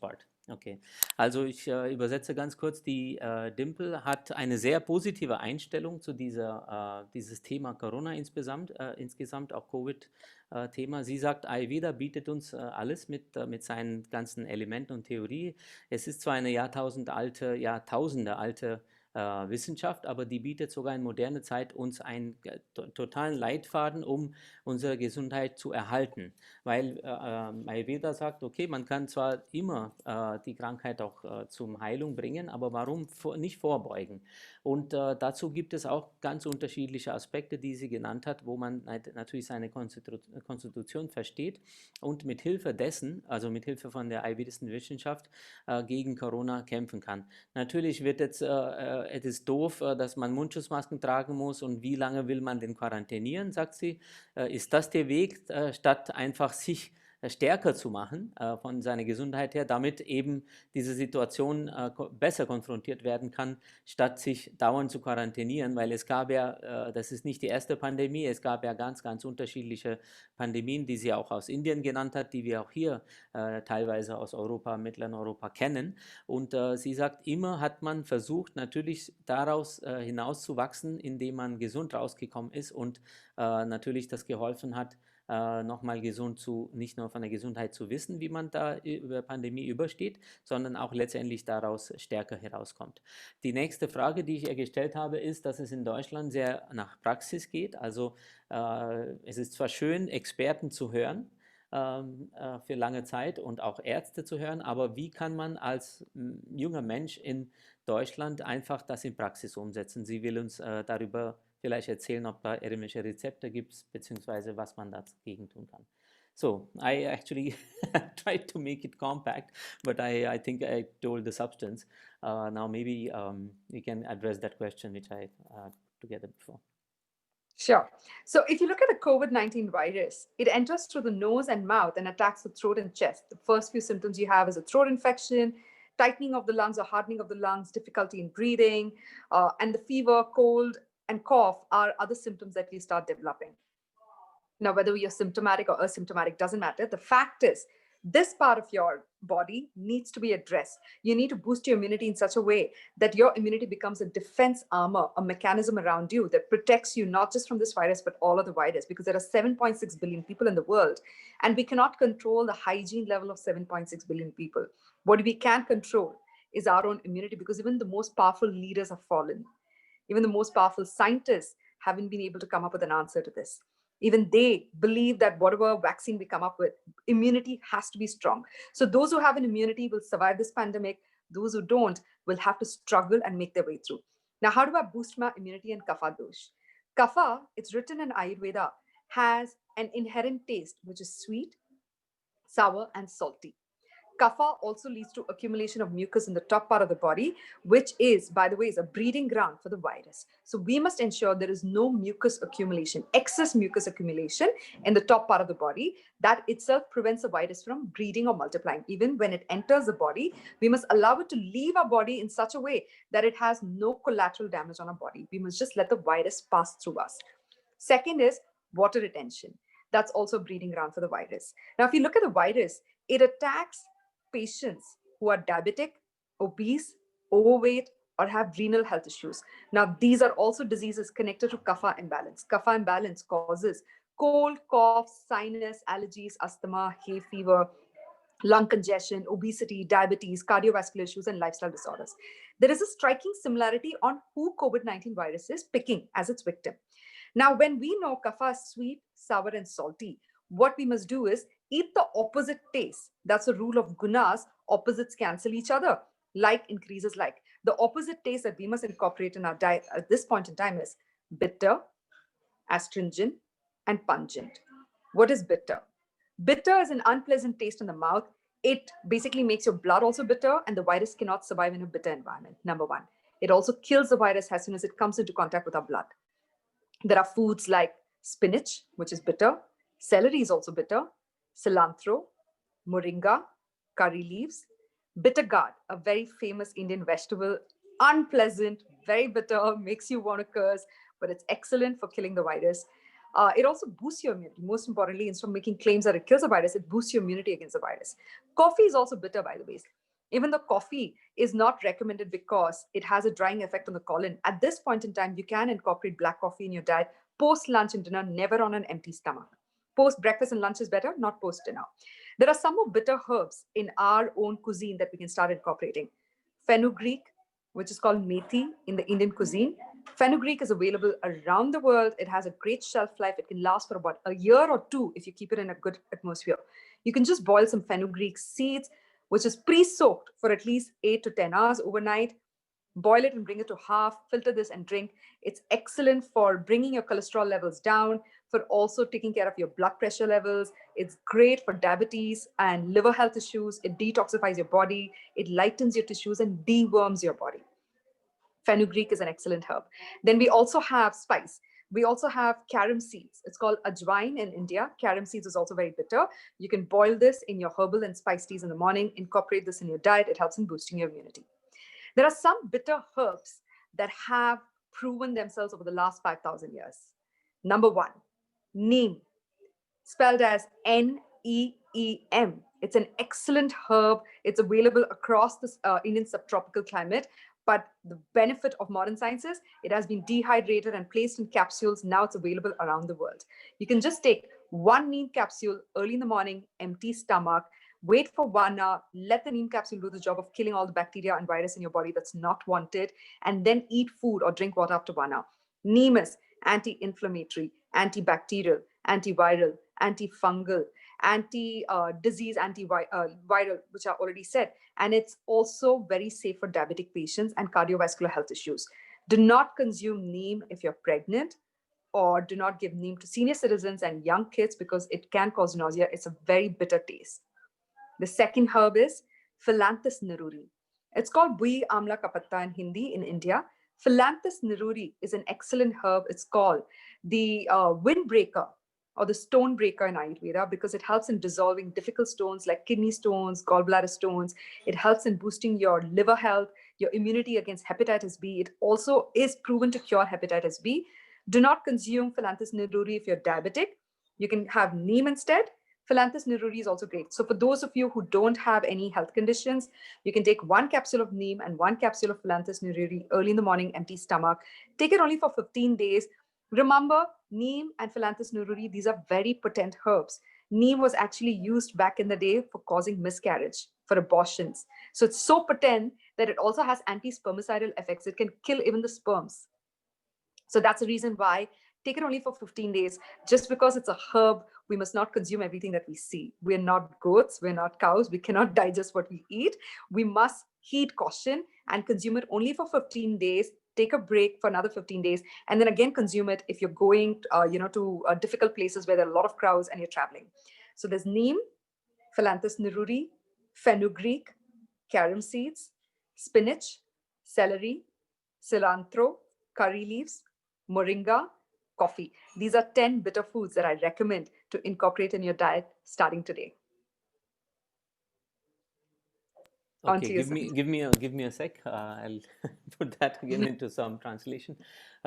part. Okay, also ich übersetze ganz kurz. Die Dimple hat eine sehr positive Einstellung zu dieses Thema Corona insgesamt auch Covid-Thema. Sie sagt, Ayurveda bietet uns alles mit seinen ganzen Elementen und Theorie. Es ist zwar eine Jahrtausende alte Wissenschaft, aber die bietet sogar in moderne Zeit uns einen totalen Leitfaden, um unsere Gesundheit zu erhalten. Weil Ayurveda sagt, okay, man kann zwar immer die Krankheit auch zum Heilung bringen, aber warum nicht vorbeugen? Und dazu gibt es auch ganz unterschiedliche Aspekte, die sie genannt hat, wo man natürlich seine Konstitution versteht und mit Hilfe dessen, also mit Hilfe von der ayurvedischen Wissenschaft, gegen Corona kämpfen kann. Natürlich wird jetzt es ist doof, dass man Mundschutzmasken tragen muss und wie lange will man den quarantänieren, sagt sie. Ist das der Weg, statt einfach sich stärker zu machen von seiner Gesundheit her, damit eben diese Situation besser konfrontiert werden kann, statt sich dauernd zu quarantänieren, weil es gab ja, das ist nicht die erste Pandemie, es gab ja ganz, ganz unterschiedliche Pandemien, die sie auch aus Indien genannt hat, die wir auch hier teilweise aus Europa, Mittleren Europa kennen. Und sie sagt, immer hat man versucht, natürlich daraus hinauszuwachsen, indem man gesund rausgekommen ist und natürlich das geholfen hat, nochmal nicht nur von der Gesundheit zu wissen, wie man da über Pandemie übersteht, sondern auch letztendlich daraus stärker herauskommt. Die nächste Frage, die ich ihr gestellt habe, ist, dass es in Deutschland sehr nach Praxis geht. Also es ist zwar schön, Experten zu hören, für lange Zeit und auch Ärzte zu hören, aber wie kann man als junger Mensch in Deutschland einfach das in Praxis umsetzen? Sie will uns darüber vielleicht erzählen, ob da irgendwelche Rezepte gibt, beziehungsweise was man dagegen tun kann. So, I actually tried to make it compact, but I think I told the substance. Now maybe we can address that question which I put together before. Sure. So if you look at the COVID-19 virus, it enters through the nose and mouth and attacks the throat and chest. The first few symptoms you have is a throat infection, tightening of the lungs or hardening of the lungs, difficulty in breathing, and the fever, cold, and cough are other symptoms that you start developing. Now, whether you're symptomatic or asymptomatic doesn't matter. The fact is, this part of your body needs to be addressed. You need to boost your immunity in such a way that your immunity becomes a defense armor, a mechanism around you that protects you not just from this virus, but all of the virus, because there are 7.6 billion people in the world, and we cannot control the hygiene level of 7.6 billion people. What we can control is our own immunity, because even the most powerful leaders have fallen. Even the most powerful scientists haven't been able to come up with an answer to this. Even they believe that whatever vaccine we come up with, immunity has to be strong. So those who have an immunity will survive this pandemic. Those who don't will have to struggle and make their way through. Now, how do I boost my immunity and Kapha dosh? Kapha, it's written in Ayurveda, has an inherent taste, which is sweet, sour, and salty. Kapha also leads to accumulation of mucus in the top part of the body, which is, by the way, is a breeding ground for the virus. So we must ensure there is no mucus accumulation, excess mucus accumulation in the top part of the body. That itself prevents the virus from breeding or multiplying. Even when it enters the body, we must allow it to leave our body in such a way that it has no collateral damage on our body. We must just let the virus pass through us. Second is water retention. That's also a breeding ground for the virus. Now, if you look at the virus, it attacks patients who are diabetic, obese, overweight, or have renal health issues. Now, these are also diseases connected to Kapha imbalance. Kapha imbalance causes cold, cough, sinus, allergies, asthma, hay fever, lung congestion, obesity, diabetes, cardiovascular issues, and lifestyle disorders. There is a striking similarity on who COVID-19 virus is picking as its victim. Now, when we know Kapha is sweet, sour, and salty, what we must do is eat the opposite taste. That's a rule of gunas. Opposites cancel each other. Like increases like. The opposite taste that we must incorporate in our diet at this point in time is bitter, astringent, and pungent. What is bitter? Bitter is an unpleasant taste in the mouth. It basically makes your blood also bitter, and the virus cannot survive in a bitter environment, number one. It also kills the virus as soon as it comes into contact with our blood. There are foods like spinach, which is bitter. Celery is also bitter. Cilantro, moringa, curry leaves. Bitter gourd, a very famous Indian vegetable, unpleasant, very bitter, makes you want to curse, but it's excellent for killing the virus. It also boosts your immunity. Most importantly, instead of making claims that it kills the virus, it boosts your immunity against the virus. Coffee is also bitter, by the way. Even though coffee is not recommended because it has a drying effect on the colon, at this point in time, you can incorporate black coffee in your diet post lunch and dinner, never on an empty stomach. Post breakfast and lunch is better, not post dinner. There are some more bitter herbs in our own cuisine that we can start incorporating. Fenugreek, which is called methi in the Indian cuisine. Fenugreek is available around the world. It has a great shelf life. It can last for about a year or two if you keep it in a good atmosphere. You can just boil some fenugreek seeds, which is pre-soaked for at least 8 to 10 hours overnight. Boil it and bring it to half, filter this and drink. It's excellent for bringing your cholesterol levels down, for also taking care of your blood pressure levels. It's great for diabetes and liver health issues. It detoxifies your body. It lightens your tissues and deworms your body. Fenugreek is an excellent herb. Then we also have spice. We also have carom seeds. It's called ajwain in India. Carom seeds is also very bitter. You can boil this in your herbal and spice teas in the morning, incorporate this in your diet. It helps in boosting your immunity. There are some bitter herbs that have proven themselves over the last 5,000 years. Number one, Neem, spelled as Neem. It's an excellent herb. It's available across the Indian subtropical climate. But the benefit of modern science is it has been dehydrated and placed in capsules. Now it's available around the world. You can just take one Neem capsule early in the morning, empty stomach, wait for 1 hour, let the Neem capsule do the job of killing all the bacteria and virus in your body that's not wanted, and then eat food or drink water after 1 hour. Neem is anti-inflammatory, antibacterial, antiviral, antifungal, anti-disease, antiviral, which I already said. And it's also very safe for diabetic patients and cardiovascular health issues. Do not consume Neem if you're pregnant, or do not give Neem to senior citizens and young kids because it can cause nausea. It's a very bitter taste. The second herb is Philanthus Neruri. It's called Bui Amla Ka Patta in Hindi in India. Philanthus Neruri is an excellent herb. It's called the windbreaker or the stone breaker in Ayurveda because it helps in dissolving difficult stones like kidney stones, gallbladder stones. It helps in boosting your liver health, your immunity against hepatitis B. It also is proven to cure hepatitis B. Do not consume Philanthus Neruri if you're diabetic. You can have Neem instead. Philanthus Neruri is also great. So for those of you who don't have any health conditions, you can take 1 capsule of Neem and 1 capsule of Philanthus Neruri early in the morning, empty stomach. Take it only for 15 days. Remember, Neem and Philanthus Neruri, these are very potent herbs. Neem was actually used back in the day for causing miscarriage, for abortions. So it's so potent that it also has anti-spermicidal effects. It can kill even the sperms. So that's the reason why take it only for 15 days. Just because it's a herb, we must not consume everything that we see. We're not goats, we're not cows, we cannot digest what we eat. We must heed caution and consume it only for 15 days. Take a break for another 15 days, and then again consume it if you're going to difficult places where there are a lot of crowds and you're traveling. So there's Neem, Philanthus Neruri, Fenugreek, carom seeds, spinach, celery, cilantro, curry leaves, moringa, coffee. These are 10 bitter foods that I recommend to incorporate in your diet starting today. Okay, give me a sec. I'll put that again into some translation.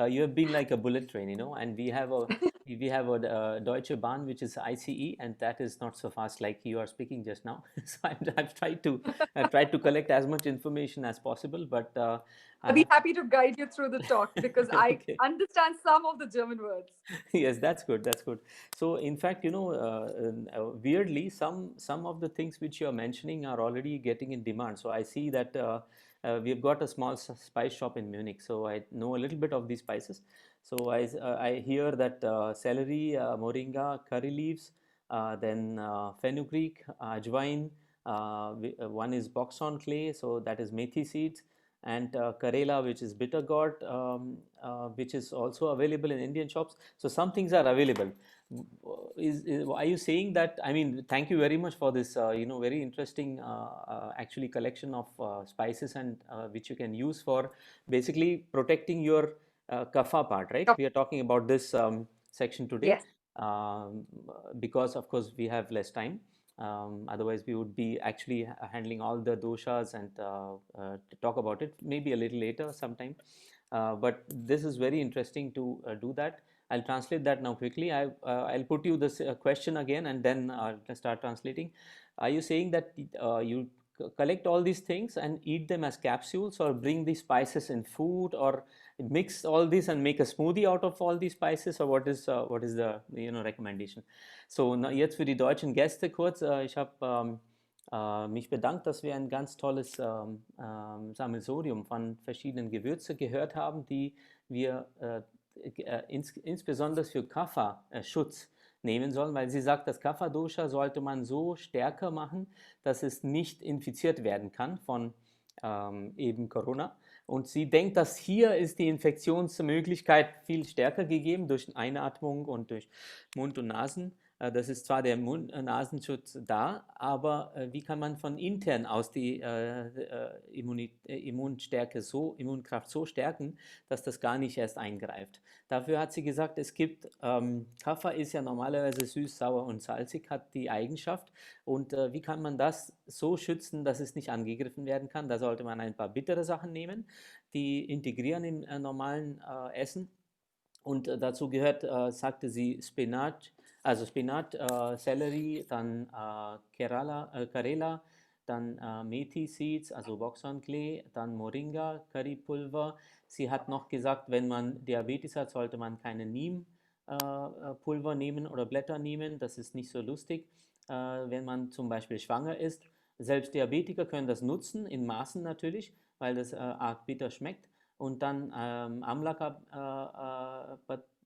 You have been like a bullet train, and we have a Deutsche Bahn, which is ICE, and that is not so fast like you are speaking just now. So I've tried to collect as much information as possible, but I'll be happy to guide you through the talk because I understand some of the German words. Yes, that's good. That's good. So, in fact, weirdly, some of the things which you are mentioning are already getting in demand. So, I see that we've got a small spice shop in Munich. So, I know a little bit of these spices. So, I hear that celery, moringa, curry leaves, then fenugreek, ajwain. One is boxon clay, so that is methi seeds, and Karela, which is bitter gourd, which is also available in Indian shops. So some things are available. Are you saying that? I mean, thank you very much for this, very interesting, actually collection of spices and which you can use for basically protecting your kapha part, right? We are talking about this section today. Yes. Because of course we have less time. Otherwise, we would be actually handling all the doshas and to talk about it maybe a little later sometime. But this is very interesting to do that. I'll translate that now quickly. I'll put you this question again and then start translating. Are you saying that you collect all these things and eat them as capsules, or bring these spices in food, or mix all this and make a smoothie out of all these spices, or what is the recommendation? So jetzt für die deutschen Gäste kurz. Ich habe mich bedankt, dass wir ein ganz tolles Sammelsurium von verschiedenen Gewürze gehört haben, die wir insbesondere für Kapha-Schutz nehmen sollen, weil sie sagt, das Kapha-Dosha sollte man so stärker machen, dass es nicht infiziert werden kann von eben Corona. Und sie denkt, dass hier ist die Infektionsmöglichkeit viel stärker gegeben durch Einatmung und durch Mund- und Nasen. Das ist zwar der Nasenschutz da, aber wie kann man von intern aus die Immunkraft so stärken, dass das gar nicht erst eingreift? Dafür hat sie gesagt, es gibt, Kapha ist ja normalerweise süß, sauer und salzig, hat die Eigenschaft. Und wie kann man das so schützen, dass es nicht angegriffen werden kann? Da sollte man ein paar bittere Sachen nehmen, die integrieren im normalen Essen. Und dazu gehört, sagte sie, Spinat, Sellerie, dann Karela, dann Methi Seeds, also Boxhornklee, dann Moringa, Currypulver. Sie hat noch gesagt, wenn man Diabetes hat, sollte man keine Neem Pulver nehmen oder Blätter nehmen. Das ist nicht so lustig, wenn man zum Beispiel schwanger ist. Selbst Diabetiker können das nutzen, in Maßen natürlich, weil das arg bitter schmeckt. Und dann Amla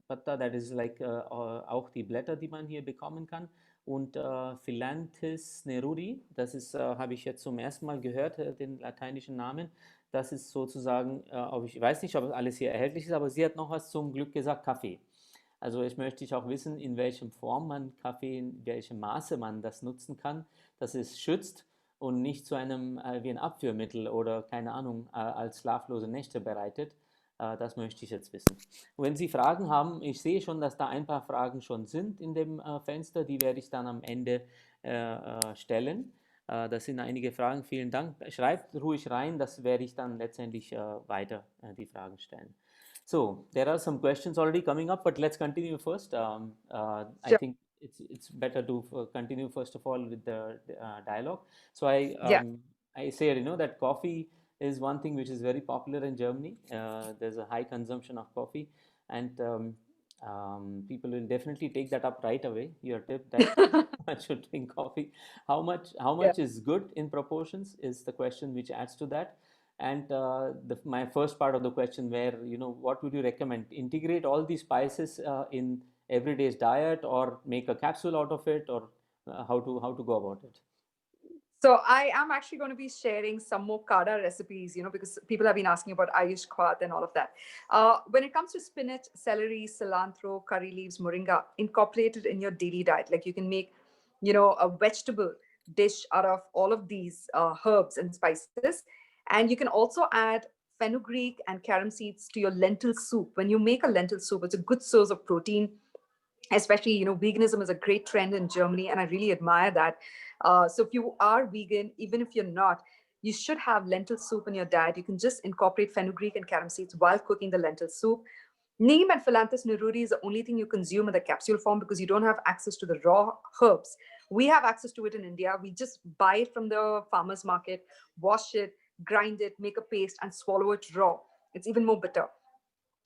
Patta, that is like auch die Blätter, die man hier bekommen kann. Und Philanthus Neruri, das ist, habe ich jetzt zum ersten Mal gehört, den lateinischen Namen. Das ist sozusagen, ich weiß nicht, ob alles hier erhältlich ist, aber sie hat noch was zum Glück gesagt, Kaffee. Also ich möchte auch wissen, in welcher Form man Kaffee, in welchem Maße man das nutzen kann, dass es schützt und nicht zu einem wie ein Abführmittel oder keine Ahnung als schlaflose Nächte bereitet. Das möchte ich jetzt wissen. Und wenn Sie Fragen haben, ich sehe schon, dass da ein paar Fragen schon sind in dem Fenster, die werde ich dann am Ende stellen. Das sind einige Fragen, vielen Dank. Schreibt ruhig rein, das werde ich dann letztendlich weiter die Fragen stellen. So, there are some questions already coming up, but let's continue first. I think it's better to continue first of all with the dialogue. So Yeah. I say, that coffee is one thing which is very popular in Germany. There's a high consumption of coffee, and people will definitely take that up right away. Your tip that I should drink coffee. How Yeah. much is good in proportions is the question which adds to that. And my first part of the question, where what would you recommend? Integrate all these spices in everyday's diet, or make a capsule out of it, or how to go about it? So I am actually going to be sharing some more kada recipes, because people have been asking about Ayush Khat and all of that. When it comes to spinach, celery, cilantro, curry leaves, moringa, incorporate it in your daily diet. Like you can make, a vegetable dish out of all of these herbs and spices. And you can also add fenugreek and carom seeds to your lentil soup. When you make a lentil soup, it's a good source of protein. Especially, veganism is a great trend in Germany, and I really admire that. So if you are vegan, even if you're not, you should have lentil soup in your diet. You can just incorporate fenugreek and carom seeds while cooking the lentil soup. Neem and Philanthus Neruri is the only thing you consume in the capsule form, because you don't have access to the raw herbs. We have access to it in India. We just buy it from the farmer's market, wash it, grind it, make a paste, and swallow it raw. It's even more bitter,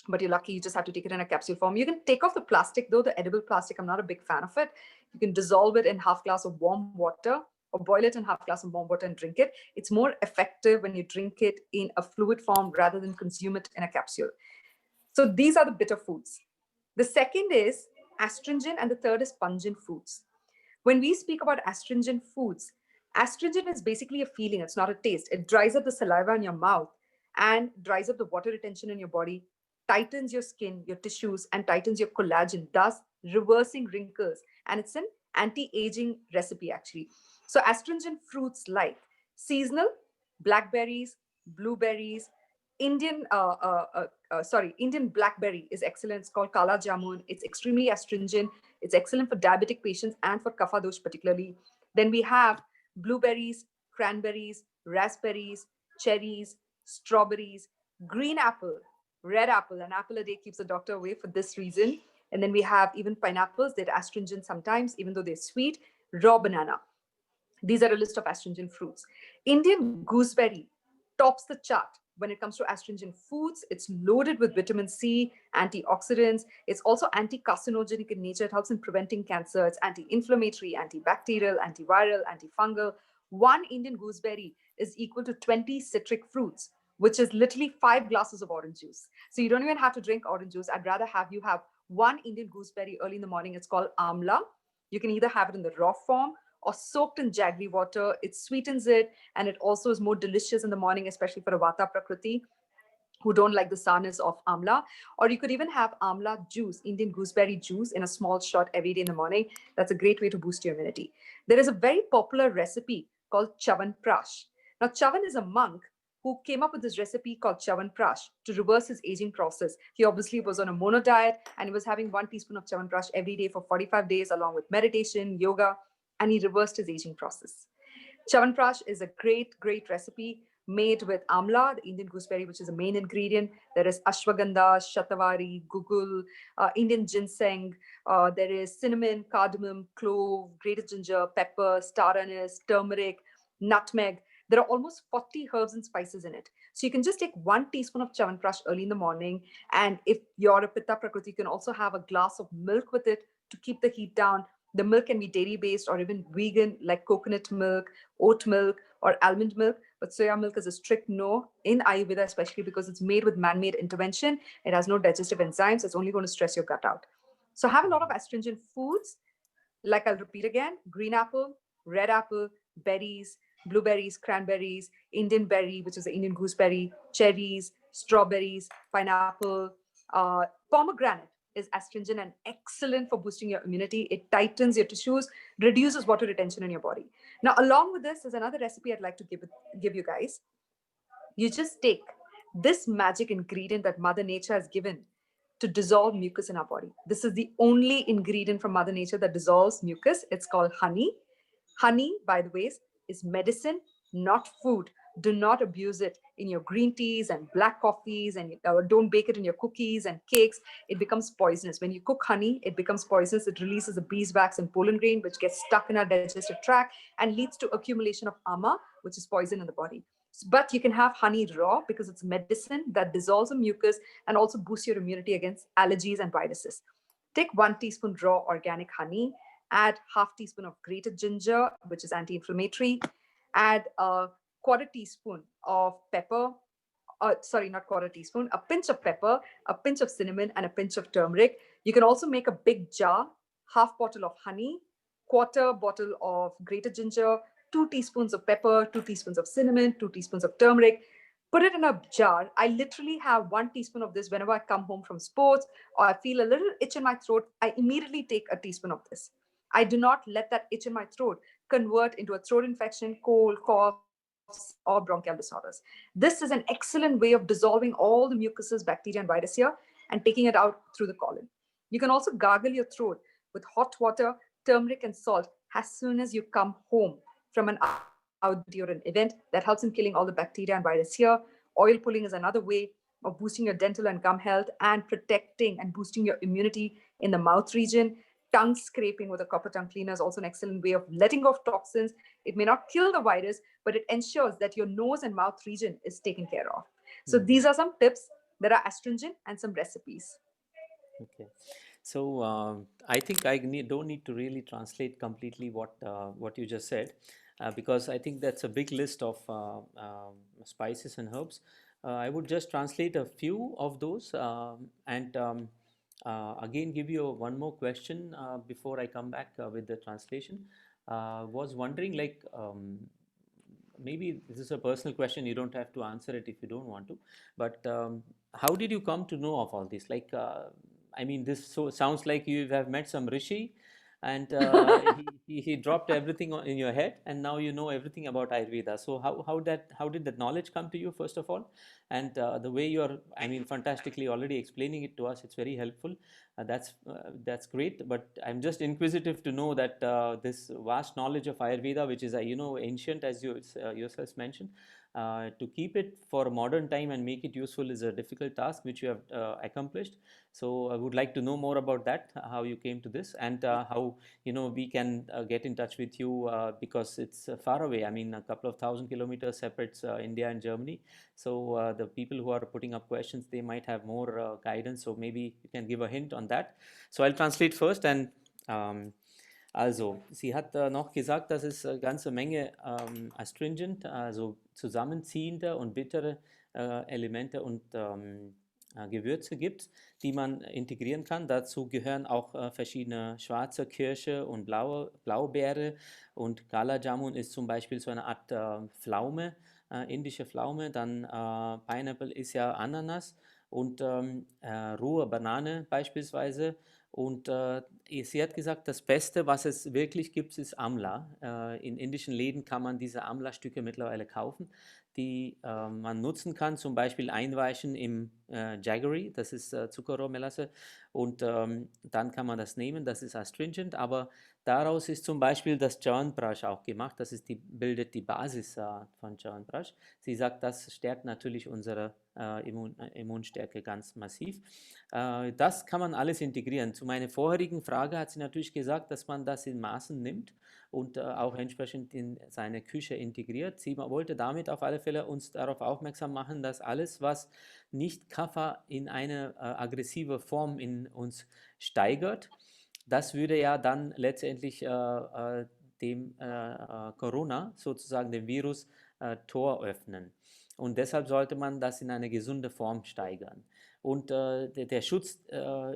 but you're lucky, you just have to take it in a capsule form. You can take off the plastic, though, the edible plastic. I'm not a big fan of it. You can dissolve it in half glass of warm water, or boil it in half glass of warm water and drink it. It's more effective when you drink it in a fluid form rather than consume it in a capsule. So these are the bitter foods. The second is astringent, and the third is pungent foods. When we speak about astringent foods, astringent is basically a feeling, it's not a taste. It dries up the saliva in your mouth and dries up the water retention in your body, tightens your skin, your tissues, and tightens your collagen, thus reversing wrinkles. And it's an anti-aging recipe, actually. So astringent fruits like seasonal, blackberries, blueberries, Indian blackberry is excellent. It's called kala jamun. It's extremely astringent. It's excellent for diabetic patients and for kapha dosh particularly. Then we have blueberries, cranberries, raspberries, cherries, strawberries, green apple, red apple. An apple a day keeps the doctor away for this reason. And then we have even pineapples. They're astringent sometimes, even though they're sweet. Raw banana. These are a list of astringent fruits. Indian gooseberry tops the chart when it comes to astringent foods. It's loaded with vitamin C, antioxidants. It's also anti-carcinogenic in nature. It helps in preventing cancer. It's anti-inflammatory, antibacterial, antiviral, antifungal. One Indian gooseberry is equal to 20 citric fruits, which is literally 5 glasses of orange juice. So you don't even have to drink orange juice. I'd rather have you have one Indian gooseberry early in the morning. It's called Amla. You can either have it in the raw form or soaked in jaggery water. It sweetens it, and it also is more delicious in the morning, especially for a Vata Prakriti who don't like the sourness of amla. Or you could even have amla juice, Indian gooseberry juice, in a small shot every day in the morning. That's a great way to boost your immunity. There is a very popular recipe called Chavan Prash. Now, Chavan is a monk who came up with this recipe called Chavan Prash to reverse his aging process. He obviously was on a mono diet, and he was having 1 teaspoon of Chavan Prash every day for 45 days, along with meditation, yoga, and he reversed his aging process. Chavan Prash is a great, great recipe made with amla, the Indian gooseberry, which is the main ingredient. There is ashwagandha, shatavari, gugul, Indian ginseng. There is cinnamon, cardamom, clove, grated ginger, pepper, star anise, turmeric, nutmeg. There are almost 40 herbs and spices in it. So you can just take 1 teaspoon of Chavan Prash early in the morning. And if you're a Pitta Prakriti, you can also have a glass of milk with it to keep the heat down. The milk can be dairy based or even vegan, like coconut milk, oat milk, or almond milk. But soya milk is a strict no in Ayurveda, especially because it's made with man-made intervention. It has no digestive enzymes. It's only going to stress your gut out. So have a lot of astringent foods. Like I'll repeat again: green apple, red apple, berries, blueberries, cranberries, Indian berry, which is the Indian gooseberry, cherries, strawberries, pineapple, pomegranate is astringent and excellent for boosting your immunity. It tightens your tissues, reduces water retention in your body. Now, along with this, is another recipe I'd like to give you guys. You just take this magic ingredient that Mother Nature has given to dissolve mucus in our body. This is the only ingredient from Mother Nature that dissolves mucus. It's called honey. Honey, by the way, is medicine, not food. Do not abuse it in your green teas and black coffees, and don't bake it in your cookies and cakes. It becomes poisonous. When you cook honey, it becomes poisonous. It releases the beeswax and pollen grain, which gets stuck in our digestive tract and leads to accumulation of ama, which is poison in the body. But you can have honey raw because it's medicine that dissolves the mucus and also boosts your immunity against allergies and viruses. Take 1 teaspoon raw organic honey, add half teaspoon of grated ginger, which is anti-inflammatory, add a quarter teaspoon of pepper, sorry, not quarter teaspoon, a pinch of pepper, a pinch of cinnamon, and a pinch of turmeric. You can also make a big jar, half bottle of honey, quarter bottle of grated ginger, 2 teaspoons of pepper, 2 teaspoons of cinnamon, 2 teaspoons of turmeric. Put it in a jar. I literally have 1 teaspoon of this whenever I come home from sports or I feel a little itch in my throat. I immediately take a teaspoon of this. I do not let that itch in my throat convert into a throat infection, cold, coughs, or bronchial disorders. This is an excellent way of dissolving all the mucuses, bacteria, and virus here and taking it out through the colon. You can also gargle your throat with hot water, turmeric, and salt as soon as you come home from an outdoor or an event. That helps in killing all the bacteria and virus here. Oil pulling is another way of boosting your dental and gum health and protecting and boosting your immunity in the mouth region. Tongue scraping with a copper tongue cleaner is also an excellent way of letting go of toxins. It may not kill the virus, but it ensures that your nose and mouth region is taken care of. So these are some tips. There are astringent and some recipes. Okay. So I think I don't need to really translate completely what you just said, because I think that's a big list of spices and herbs. I would just translate a few of those and again give you one more question before I come back with the translation. Was wondering, like, maybe this is a personal question, you don't have to answer it if you don't want to, but how did you come to know of all this? Like, I mean, this sounds like you have met some rishi and he dropped everything in your head and now you know everything about Ayurveda. So how did that knowledge come to you, first of all? And the way you're, I mean, fantastically already explaining it to us, it's very helpful. That's great, but I'm just inquisitive to know that this vast knowledge of Ayurveda, which is ancient, as you yourselves mentioned, to keep it for modern time and make it useful is a difficult task, which you have accomplished. So I would like to know more about that, how you came to this, and how we can get in touch with you, because it's far away. I mean, a couple of 1,000 kilometers separates India and Germany. So the people who are putting up questions, they might have more guidance. So maybe you can give a hint on that. So I'll translate first. And also, sie hat noch gesagt, dass es ganze Menge astringent, also zusammenziehende und bittere Elemente und Gewürze gibt, die man integrieren kann. Dazu gehören auch verschiedene schwarze Kirsche und Blaubeere, und Kala Jamun ist zum Beispiel so eine Art Pflaume, indische Pflaume. Dann Pineapple ist ja Ananas und rohe Banane beispielsweise. Und sie hat gesagt, das Beste, was es wirklich gibt, ist Amla. In indischen Läden kann man diese Amla-Stücke mittlerweile kaufen, die man nutzen kann, zum Beispiel einweichen im Jaggery, das ist Zuckerrohrmelasse, und dann kann man das nehmen, das ist astringent, aber daraus ist zum Beispiel das Chavan Prash auch gemacht, bildet die Basis von Chavan Prash. Sie sagt, das stärkt natürlich unsere Immunstärke ganz massiv. Das kann man alles integrieren. Zu meiner vorherigen Frage hat sie natürlich gesagt, dass man das in Maßen nimmt und auch entsprechend in seine Küche integriert. Sie wollte damit auf alle Fälle uns darauf aufmerksam machen, dass alles, was nicht Kapha in eine aggressive Form in uns steigert, das würde ja dann letztendlich dem Corona, sozusagen dem Virus, Tor öffnen. Und deshalb sollte man das in eine gesunde Form steigern. Und der Schutz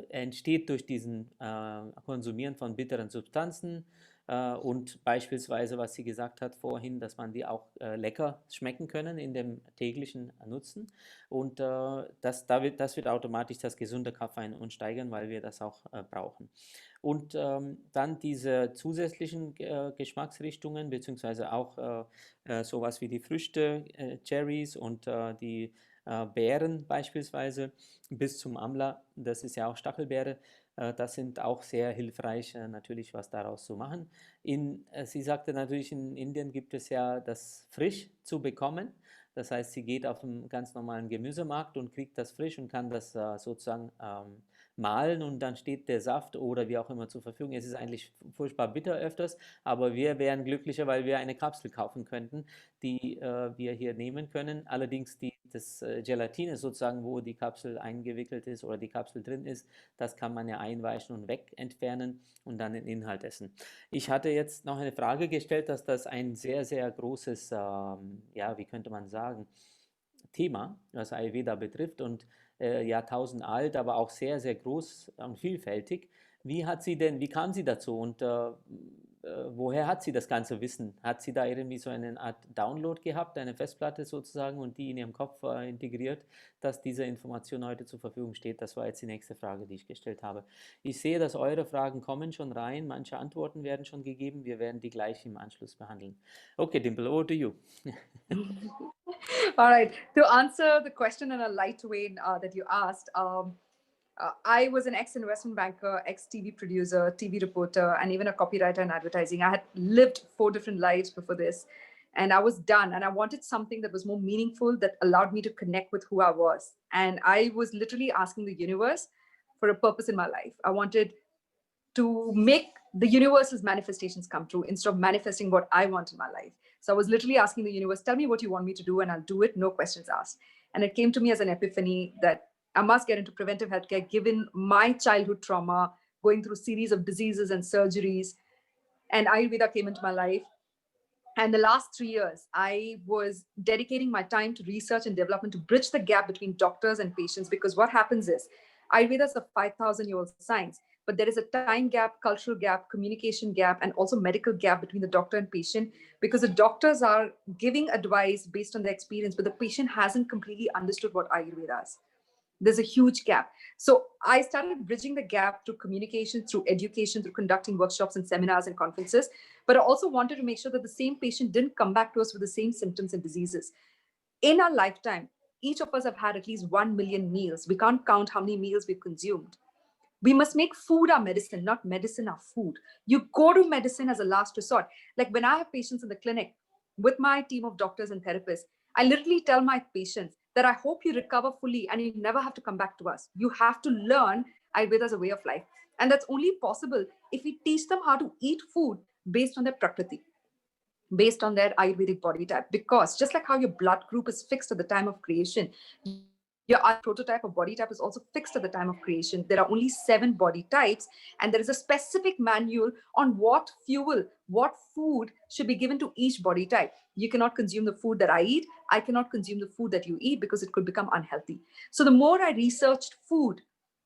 entsteht durch diesen Konsumieren von bitteren Substanzen und beispielsweise, was sie gesagt hat vorhin, dass man die auch lecker schmecken können in dem täglichen Nutzen. Und das wird automatisch das gesunde Kapha in uns steigern, weil wir das auch brauchen. Und dann diese zusätzlichen Geschmacksrichtungen, beziehungsweise auch sowas wie die Früchte, Cherries und die Beeren beispielsweise bis zum Amla, das ist ja auch Stachelbeere, das sind auch sehr hilfreich, natürlich was daraus zu machen. Sie sagte natürlich, in Indien gibt es ja das frisch zu bekommen. Das heißt, sie geht auf einen ganz normalen Gemüsemarkt und kriegt das frisch und kann das sozusagen mahlen und dann steht der Saft oder wie auch immer zur Verfügung. Es ist eigentlich furchtbar bitter öfters, aber wir wären glücklicher, weil wir eine Kapsel kaufen könnten, die wir hier nehmen können. Allerdings das Gelatine sozusagen, wo die Kapsel eingewickelt ist oder die Kapsel drin ist, das kann man ja einweichen und wegentfernen und dann den Inhalt essen. Ich hatte jetzt noch eine Frage gestellt, dass das ein sehr, sehr großes, ja, wie könnte man sagen, Thema, was Ayurveda betrifft und Jahrtausend alt, aber auch sehr, sehr groß und vielfältig. Wie kam sie dazu und woher hat sie das ganze Wissen? Hat sie da irgendwie so eine Art Download gehabt, eine Festplatte sozusagen und die in ihrem Kopf integriert, dass diese Information heute zur Verfügung steht? Das war jetzt die nächste Frage, die ich gestellt habe. Ich sehe, dass eure Fragen kommen schon rein, manche Antworten werden schon gegeben, wir werden die gleich im Anschluss behandeln. Okay, Dimple, over to you. All right. To answer the question in a light way that you asked, I was an ex-investment banker, ex-TV producer, TV reporter, and even a copywriter in advertising. I had lived 4 different lives before this, and I was done. And I wanted something that was more meaningful, that allowed me to connect with who I was. And I was literally asking the universe for a purpose in my life. I wanted to make the universe's manifestations come true instead of manifesting what I want in my life. So I was literally asking the universe, tell me what you want me to do, and I'll do it, no questions asked. And it came to me as an epiphany that I must get into preventive healthcare, given my childhood trauma, going through a series of diseases and surgeries. And Ayurveda came into my life. And the last 3 years, I was dedicating my time to research and development to bridge the gap between doctors and patients. Because what happens is, Ayurveda is a 5,000-year-old science, but there is a time gap, cultural gap, communication gap, and also medical gap between the doctor and patient, because the doctors are giving advice based on their experience, but the patient hasn't completely understood what Ayurveda is. There's a huge gap. So I started bridging the gap through communication, through education, through conducting workshops and seminars and conferences. But I also wanted to make sure that the same patient didn't come back to us with the same symptoms and diseases. In our lifetime, each of us have had at least 1 million meals. We can't count how many meals we've consumed. We must make food our medicine, not medicine our food. You go to medicine as a last resort. Like when I have patients in the clinic with my team of doctors and therapists, I literally tell my patients that I hope you recover fully and you never have to come back to us. You have to learn Ayurveda as a way of life. And that's only possible if we teach them how to eat food based on their prakriti, based on their Ayurvedic body type. Because just like how your blood group is fixed at the time of creation, your prototype of body type is also fixed at the time of creation. There are only 7 body types, and there is a specific manual on what fuel, what food should be given to each body type. You cannot consume the food that I eat. I cannot consume the food that you eat because it could become unhealthy. So the more I researched food,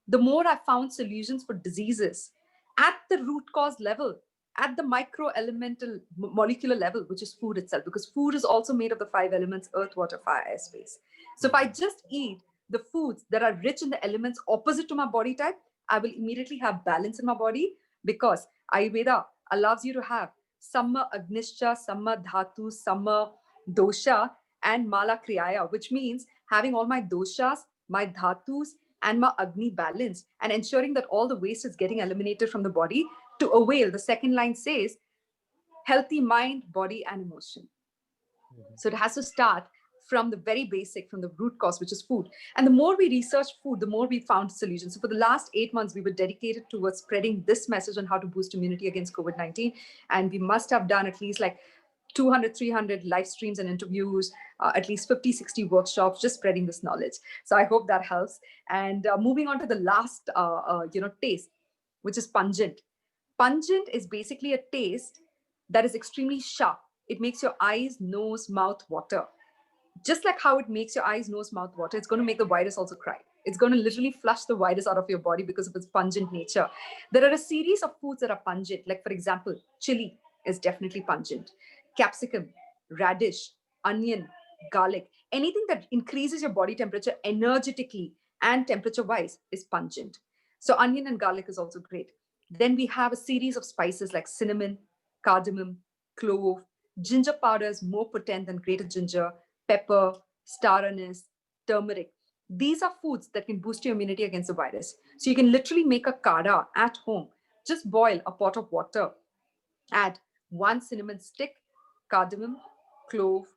the more I found solutions for diseases at the root cause level, at the micro elemental molecular level, which is food itself, because food is also made of the 5 elements: earth, water, fire, air, space. So if I just eat the foods that are rich in the elements opposite to my body type, I will immediately have balance in my body, because Ayurveda allows you to have Samma Agnishcha, Samma Dhatu, Samma Dosha, and Mala Kriyaya, which means having all my doshas, my dhatus, and my Agni balanced, and ensuring that all the waste is getting eliminated from the body to avail. The second line says, healthy mind, body, and emotion. So it has to start from the very basic, from the root cause, which is food. And the more we researched food, the more we found solutions. So for the last 8 months, we were dedicated towards spreading this message on how to boost immunity against COVID-19. And we must have done at least like 200, 300 live streams and interviews, at least 50, 60 workshops, just spreading this knowledge. So I hope that helps. And moving on to the last, taste, which is pungent. Pungent is basically a taste that is extremely sharp. It makes your eyes, nose, mouth water. Just like how it makes your eyes, nose, mouth water, it's going to make the virus also cry. It's going to literally flush the virus out of your body because of its pungent nature. There are a series of foods that are pungent. Like, for example, chili is definitely pungent. Capsicum, radish, onion, garlic, anything that increases your body temperature energetically and temperature-wise is pungent. So onion and garlic is also great. Then we have a series of spices like cinnamon, cardamom, clove. Ginger powder is more potent than grated ginger. Pepper, star anise, turmeric. These are foods that can boost your immunity against the virus. So you can literally make a kada at home. Just boil a pot of water, add 1 cinnamon stick, cardamom, clove,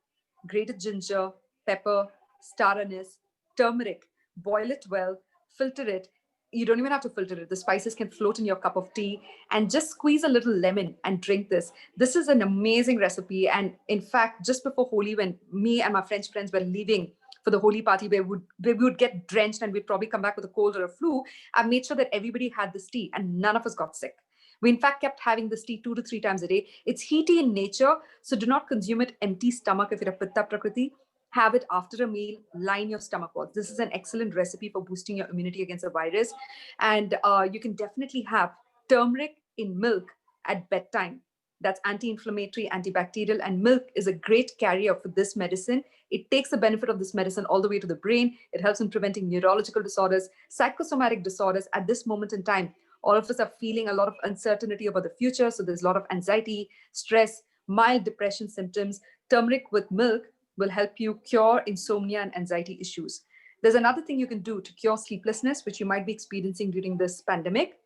grated ginger, pepper, star anise, turmeric. Boil it well, filter it. You don't even have to filter it. The spices can float in your cup of tea, and just squeeze a little lemon and drink this. This is an amazing recipe. And in fact, just before Holi, when me and my French friends were leaving for the Holi party, where we would get drenched and we'd probably come back with a cold or a flu, I made sure that everybody had this tea and none of us got sick. We, in fact, kept having this tea 2 to 3 times a day. It's heaty in nature, so do not consume it empty stomach if you're a Pitta Prakriti. Have it after a meal, line your stomach walls. This is an excellent recipe for boosting your immunity against a virus. And you can definitely have turmeric in milk at bedtime. That's anti-inflammatory, antibacterial, and milk is a great carrier for this medicine. It takes the benefit of this medicine all the way to the brain. It helps in preventing neurological disorders, psychosomatic disorders at this moment in time. All of us are feeling a lot of uncertainty about the future. So there's a lot of anxiety, stress, mild depression symptoms. Turmeric with milk will help you cure insomnia and anxiety issues. There's another thing you can do to cure sleeplessness, which you might be experiencing during this pandemic.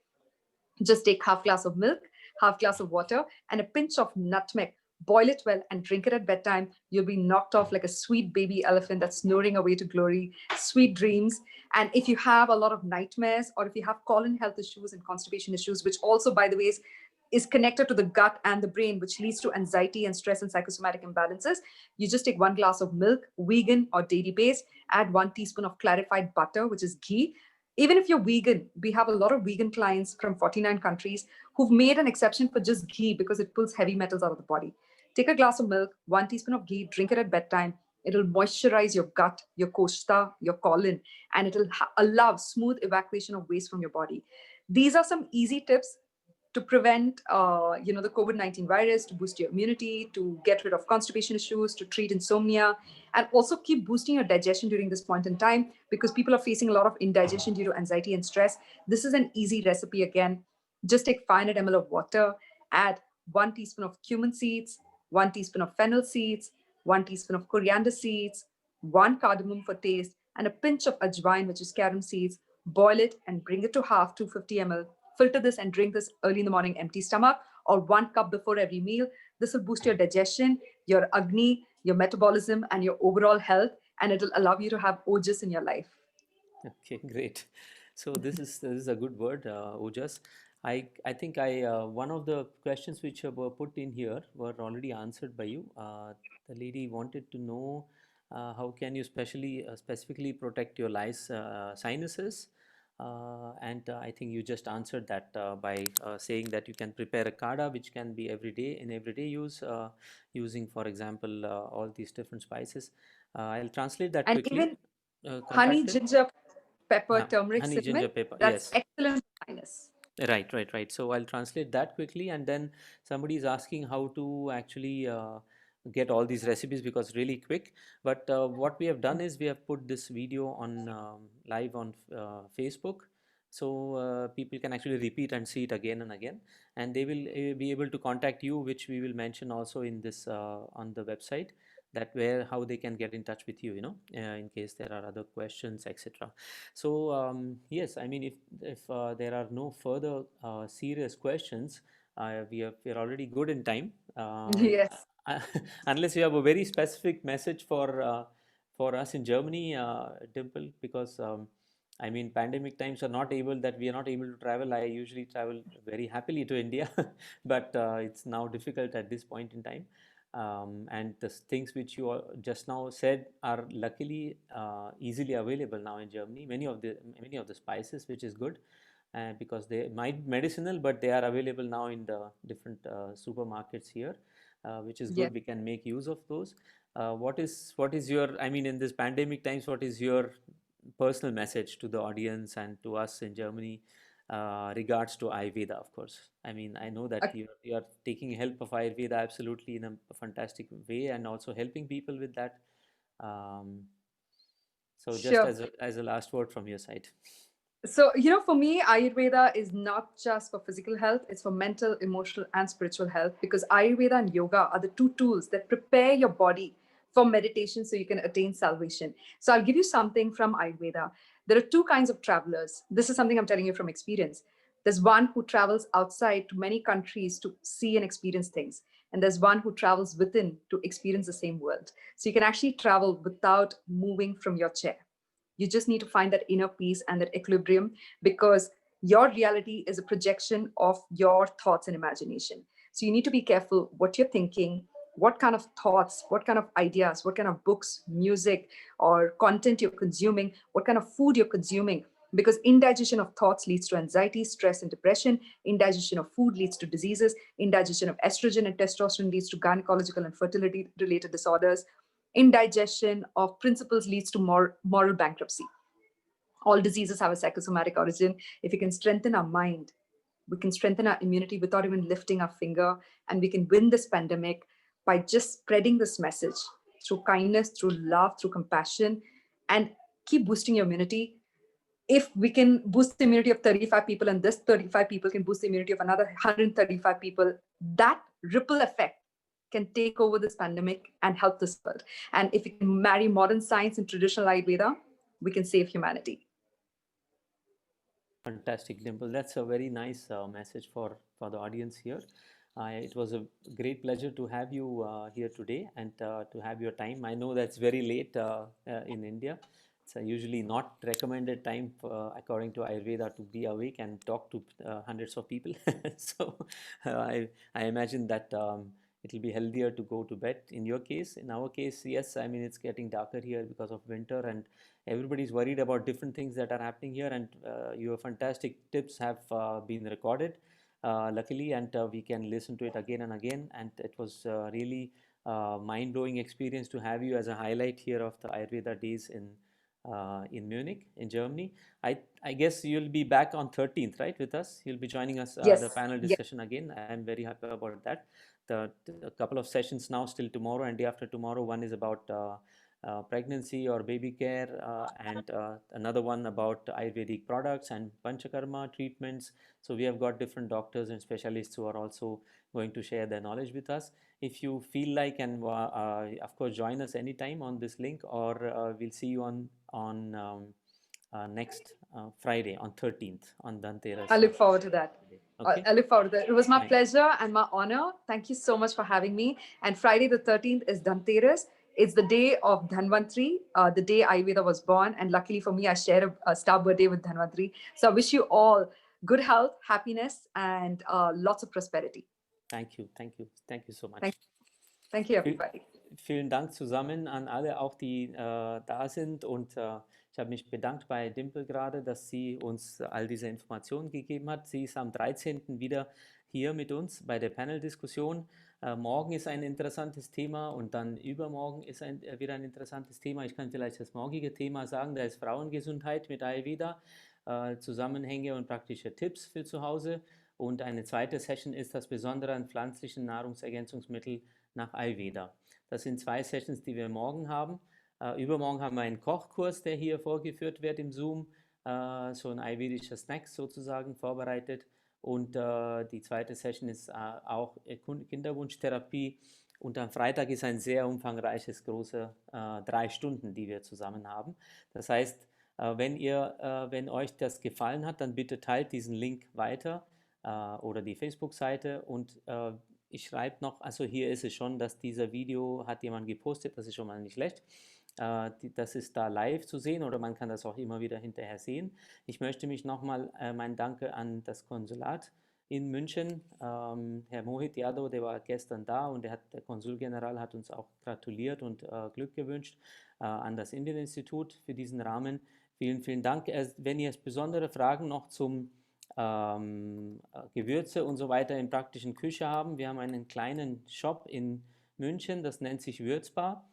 Just take half glass of milk, half glass of water, and a pinch of nutmeg. Boil it well and drink it at bedtime. You'll be knocked off like a sweet baby elephant that's snoring away to glory. Sweet dreams. And if you have a lot of nightmares, or if you have colon health issues and constipation issues, which also, by the way, is connected to the gut and the brain, which leads to anxiety and stress and psychosomatic imbalances, you just take 1 glass of milk, vegan or dairy based, add 1 teaspoon of clarified butter, which is ghee. Even if you're vegan, we have a lot of vegan clients from 49 countries who've made an exception for just ghee because it pulls heavy metals out of the body. Take a glass of milk, 1 teaspoon of ghee, drink it at bedtime. It'll moisturize your gut, your koshta, your colon, and it'll allow smooth evacuation of waste from your body. These are some easy tips to prevent the COVID-19 virus, to boost your immunity, to get rid of constipation issues, to treat insomnia, and also keep boosting your digestion during this point in time, because people are facing a lot of indigestion due to anxiety and stress. This is an easy recipe again. Just take 500 ml of water, add 1 teaspoon of cumin seeds, 1 teaspoon of fennel seeds, 1 teaspoon of coriander seeds, 1 cardamom for taste, and a pinch of ajwain, which is carom seeds. Boil it and bring it to half, 250 ml. Filter this and drink this early in the morning, empty stomach, or 1 cup before every meal. This will boost your digestion, your agni, your metabolism, and your overall health, and it will allow you to have ojas in your life. Okay, great. So this is a good word, ojas. I think one of the questions which were put in here were already answered by you. The lady wanted to know how can you specifically protect your sinuses, and I think you just answered that by saying that you can prepare a kada which can be everyday use, using, for example, all these different spices. I'll translate that And quickly. even honey, Contact it. ginger, pepper, turmeric, Honey, ginger, cinnamon, pepper. that's Yes. excellent for sinus. Right. So I'll translate that quickly, and then somebody is asking how to actually get all these recipes because really quick. But what we have done is we have put this video on live on Facebook, so people can actually repeat and see it again and again, and they will be able to contact you, which we will mention also in this on the website. That where how they can get in touch with you, in case there are other questions, etc. So yes, I mean, if there are no further serious questions, we're already good in time. Yes. Unless you have a very specific message for us in Germany, Dimple, because I mean, pandemic times are not able that we are not able to travel. I usually travel very happily to India, but it's now difficult at this point in time. And the things which you just now said are luckily easily available now in Germany. Many of the spices, which is good, because they might be medicinal, but they are available now in the different supermarkets here, which is Yes. good. We can make use of those. What is your, I mean, in this pandemic times, what is your personal message to the audience and to us in Germany regards to Ayurveda, of course? I mean, I know that you are taking help of Ayurveda absolutely in a fantastic way, and also helping people with that. So just Sure. as a last word from your side. So, for me, Ayurveda is not just for physical health, it's for mental, emotional, and spiritual health, because Ayurveda and yoga are the two tools that prepare your body for meditation so you can attain salvation. So I'll give you something from Ayurveda. There are two kinds of travelers. This is something I'm telling you from experience. There's one who travels outside to many countries to see and experience things. And there's one who travels within to experience the same world. So you can actually travel without moving from your chair. You just need to find that inner peace and that equilibrium, because your reality is a projection of your thoughts and imagination. So you need to be careful what you're thinking, what kind of thoughts, what kind of ideas, what kind of books, music, or content you're consuming, what kind of food you're consuming. Because indigestion of thoughts leads to anxiety, stress, and depression. Indigestion of food leads to diseases. Indigestion of estrogen and testosterone leads to gynecological and fertility related disorders. Indigestion of principles leads to moral bankruptcy. All diseases have a psychosomatic origin. If we can strengthen our mind, we can strengthen our immunity without even lifting our finger, and we can win this pandemic by just spreading this message through kindness, through love, through compassion, and keep boosting your immunity. If we can boost the immunity of 35 people and this 35 people can boost the immunity of another 135 people, that ripple effect can take over this pandemic and help this world. And if we can marry modern science and traditional Ayurveda, we can save humanity. Fantastic, Dimple. That's a very nice message for the audience here. It was a great pleasure to have you here today and to have your time. I know that's very late in India. It's usually not recommended time according to Ayurveda to be awake and talk to hundreds of people. So I imagine that it will be healthier to go to bed in your case. In our case, yes, I mean, it's getting darker here because of winter and everybody's worried about different things that are happening here, and your fantastic tips have been recorded luckily, and we can listen to it again and again, and it was really mind-blowing experience to have you as a highlight here of the Ayurveda days in Munich, in Germany. I guess you'll be back on 13th, right, with us? You'll be joining us Yes. the panel discussion again. I'm very happy about that. A couple of sessions now, still tomorrow and day after tomorrow. One is about pregnancy or baby care, and another one about Ayurvedic products and Panchakarma treatments. So we have got different doctors and specialists who are also going to share their knowledge with us. If you feel like, and of course join us anytime on this link, or we'll see you on next Friday on 13th on Dhanteras. I look forward to that. Okay. I look forward to that. It was my Fine. pleasure and my honor. Thank you so much for having me. And Friday the 13th is Dhanteras. It's the day of Dhanvantri, the day Ayurveda was born. And luckily for me, I share a star birthday with Dhanvantri. So I wish you all good health, happiness, and lots of prosperity. Thank you. Thank you. Thank you so much. Thank you, everybody. Vielen Dank zusammen an alle, auch die da sind, und ich habe mich bedankt bei Dimple gerade, dass sie uns all diese Informationen gegeben hat. Sie ist am 13. wieder hier mit uns bei der Panel-Diskussion. Morgen ist ein interessantes Thema und dann übermorgen ist wieder ein interessantes Thema. Ich kann vielleicht das morgige Thema sagen, da ist Frauengesundheit mit Ayurveda, Zusammenhänge und praktische Tipps für zu Hause. Und eine zweite Session ist das Besondere an pflanzlichen Nahrungsergänzungsmitteln nach Ayurveda. Das sind zwei Sessions, die wir morgen haben. Übermorgen haben wir einen Kochkurs, der hier vorgeführt wird im Zoom, so ein ayurvedischer Snack sozusagen vorbereitet. Und die zweite Session ist auch Kinderwunschtherapie. Und am Freitag ist ein sehr umfangreiches, große 3 Stunden, die wir zusammen haben. Das heißt, wenn euch das gefallen hat, dann bitte teilt diesen Link weiter oder die Facebook-Seite, und ich schreibe noch, also hier ist es schon, dass dieser Video hat jemand gepostet, das ist schon mal nicht schlecht. Das ist da live zu sehen, oder man kann das auch immer wieder hinterher sehen. Ich möchte mich nochmal mein Danke an das Konsulat in München, Herr Mohit Yadav, der war gestern da, und der Konsulgeneral hat uns auch gratuliert und Glück gewünscht, an das Indien Institut für diesen Rahmen. Vielen, vielen Dank. Wenn ihr besondere Fragen noch zum Gewürze und so weiter in praktischen Küche haben, wir haben einen kleinen Shop in München, das nennt sich Würzbar.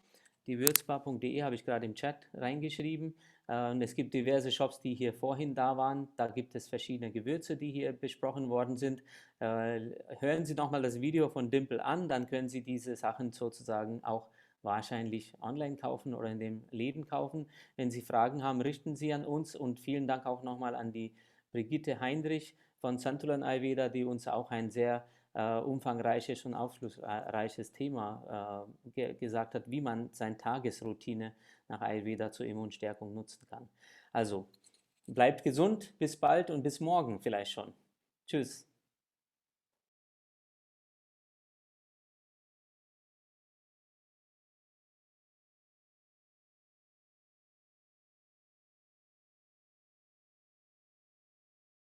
Die würzbar.de habe ich gerade im Chat reingeschrieben. Und es gibt diverse Shops, die hier vorhin da waren. Da gibt es verschiedene Gewürze, die hier besprochen worden sind. Hören Sie nochmal das Video von Dimple an, dann können Sie diese Sachen sozusagen auch wahrscheinlich online kaufen oder in den Läden kaufen. Wenn Sie Fragen haben, richten Sie an uns, und vielen Dank auch nochmal an die Brigitte Heinrich von Santulan Ayurveda, die uns auch ein sehr umfangreiches und aufschlussreiches Thema gesagt hat, wie man seine Tagesroutine nach Ayurveda zur Immunstärkung nutzen kann. Also bleibt gesund, bis bald und bis morgen vielleicht schon. Tschüss.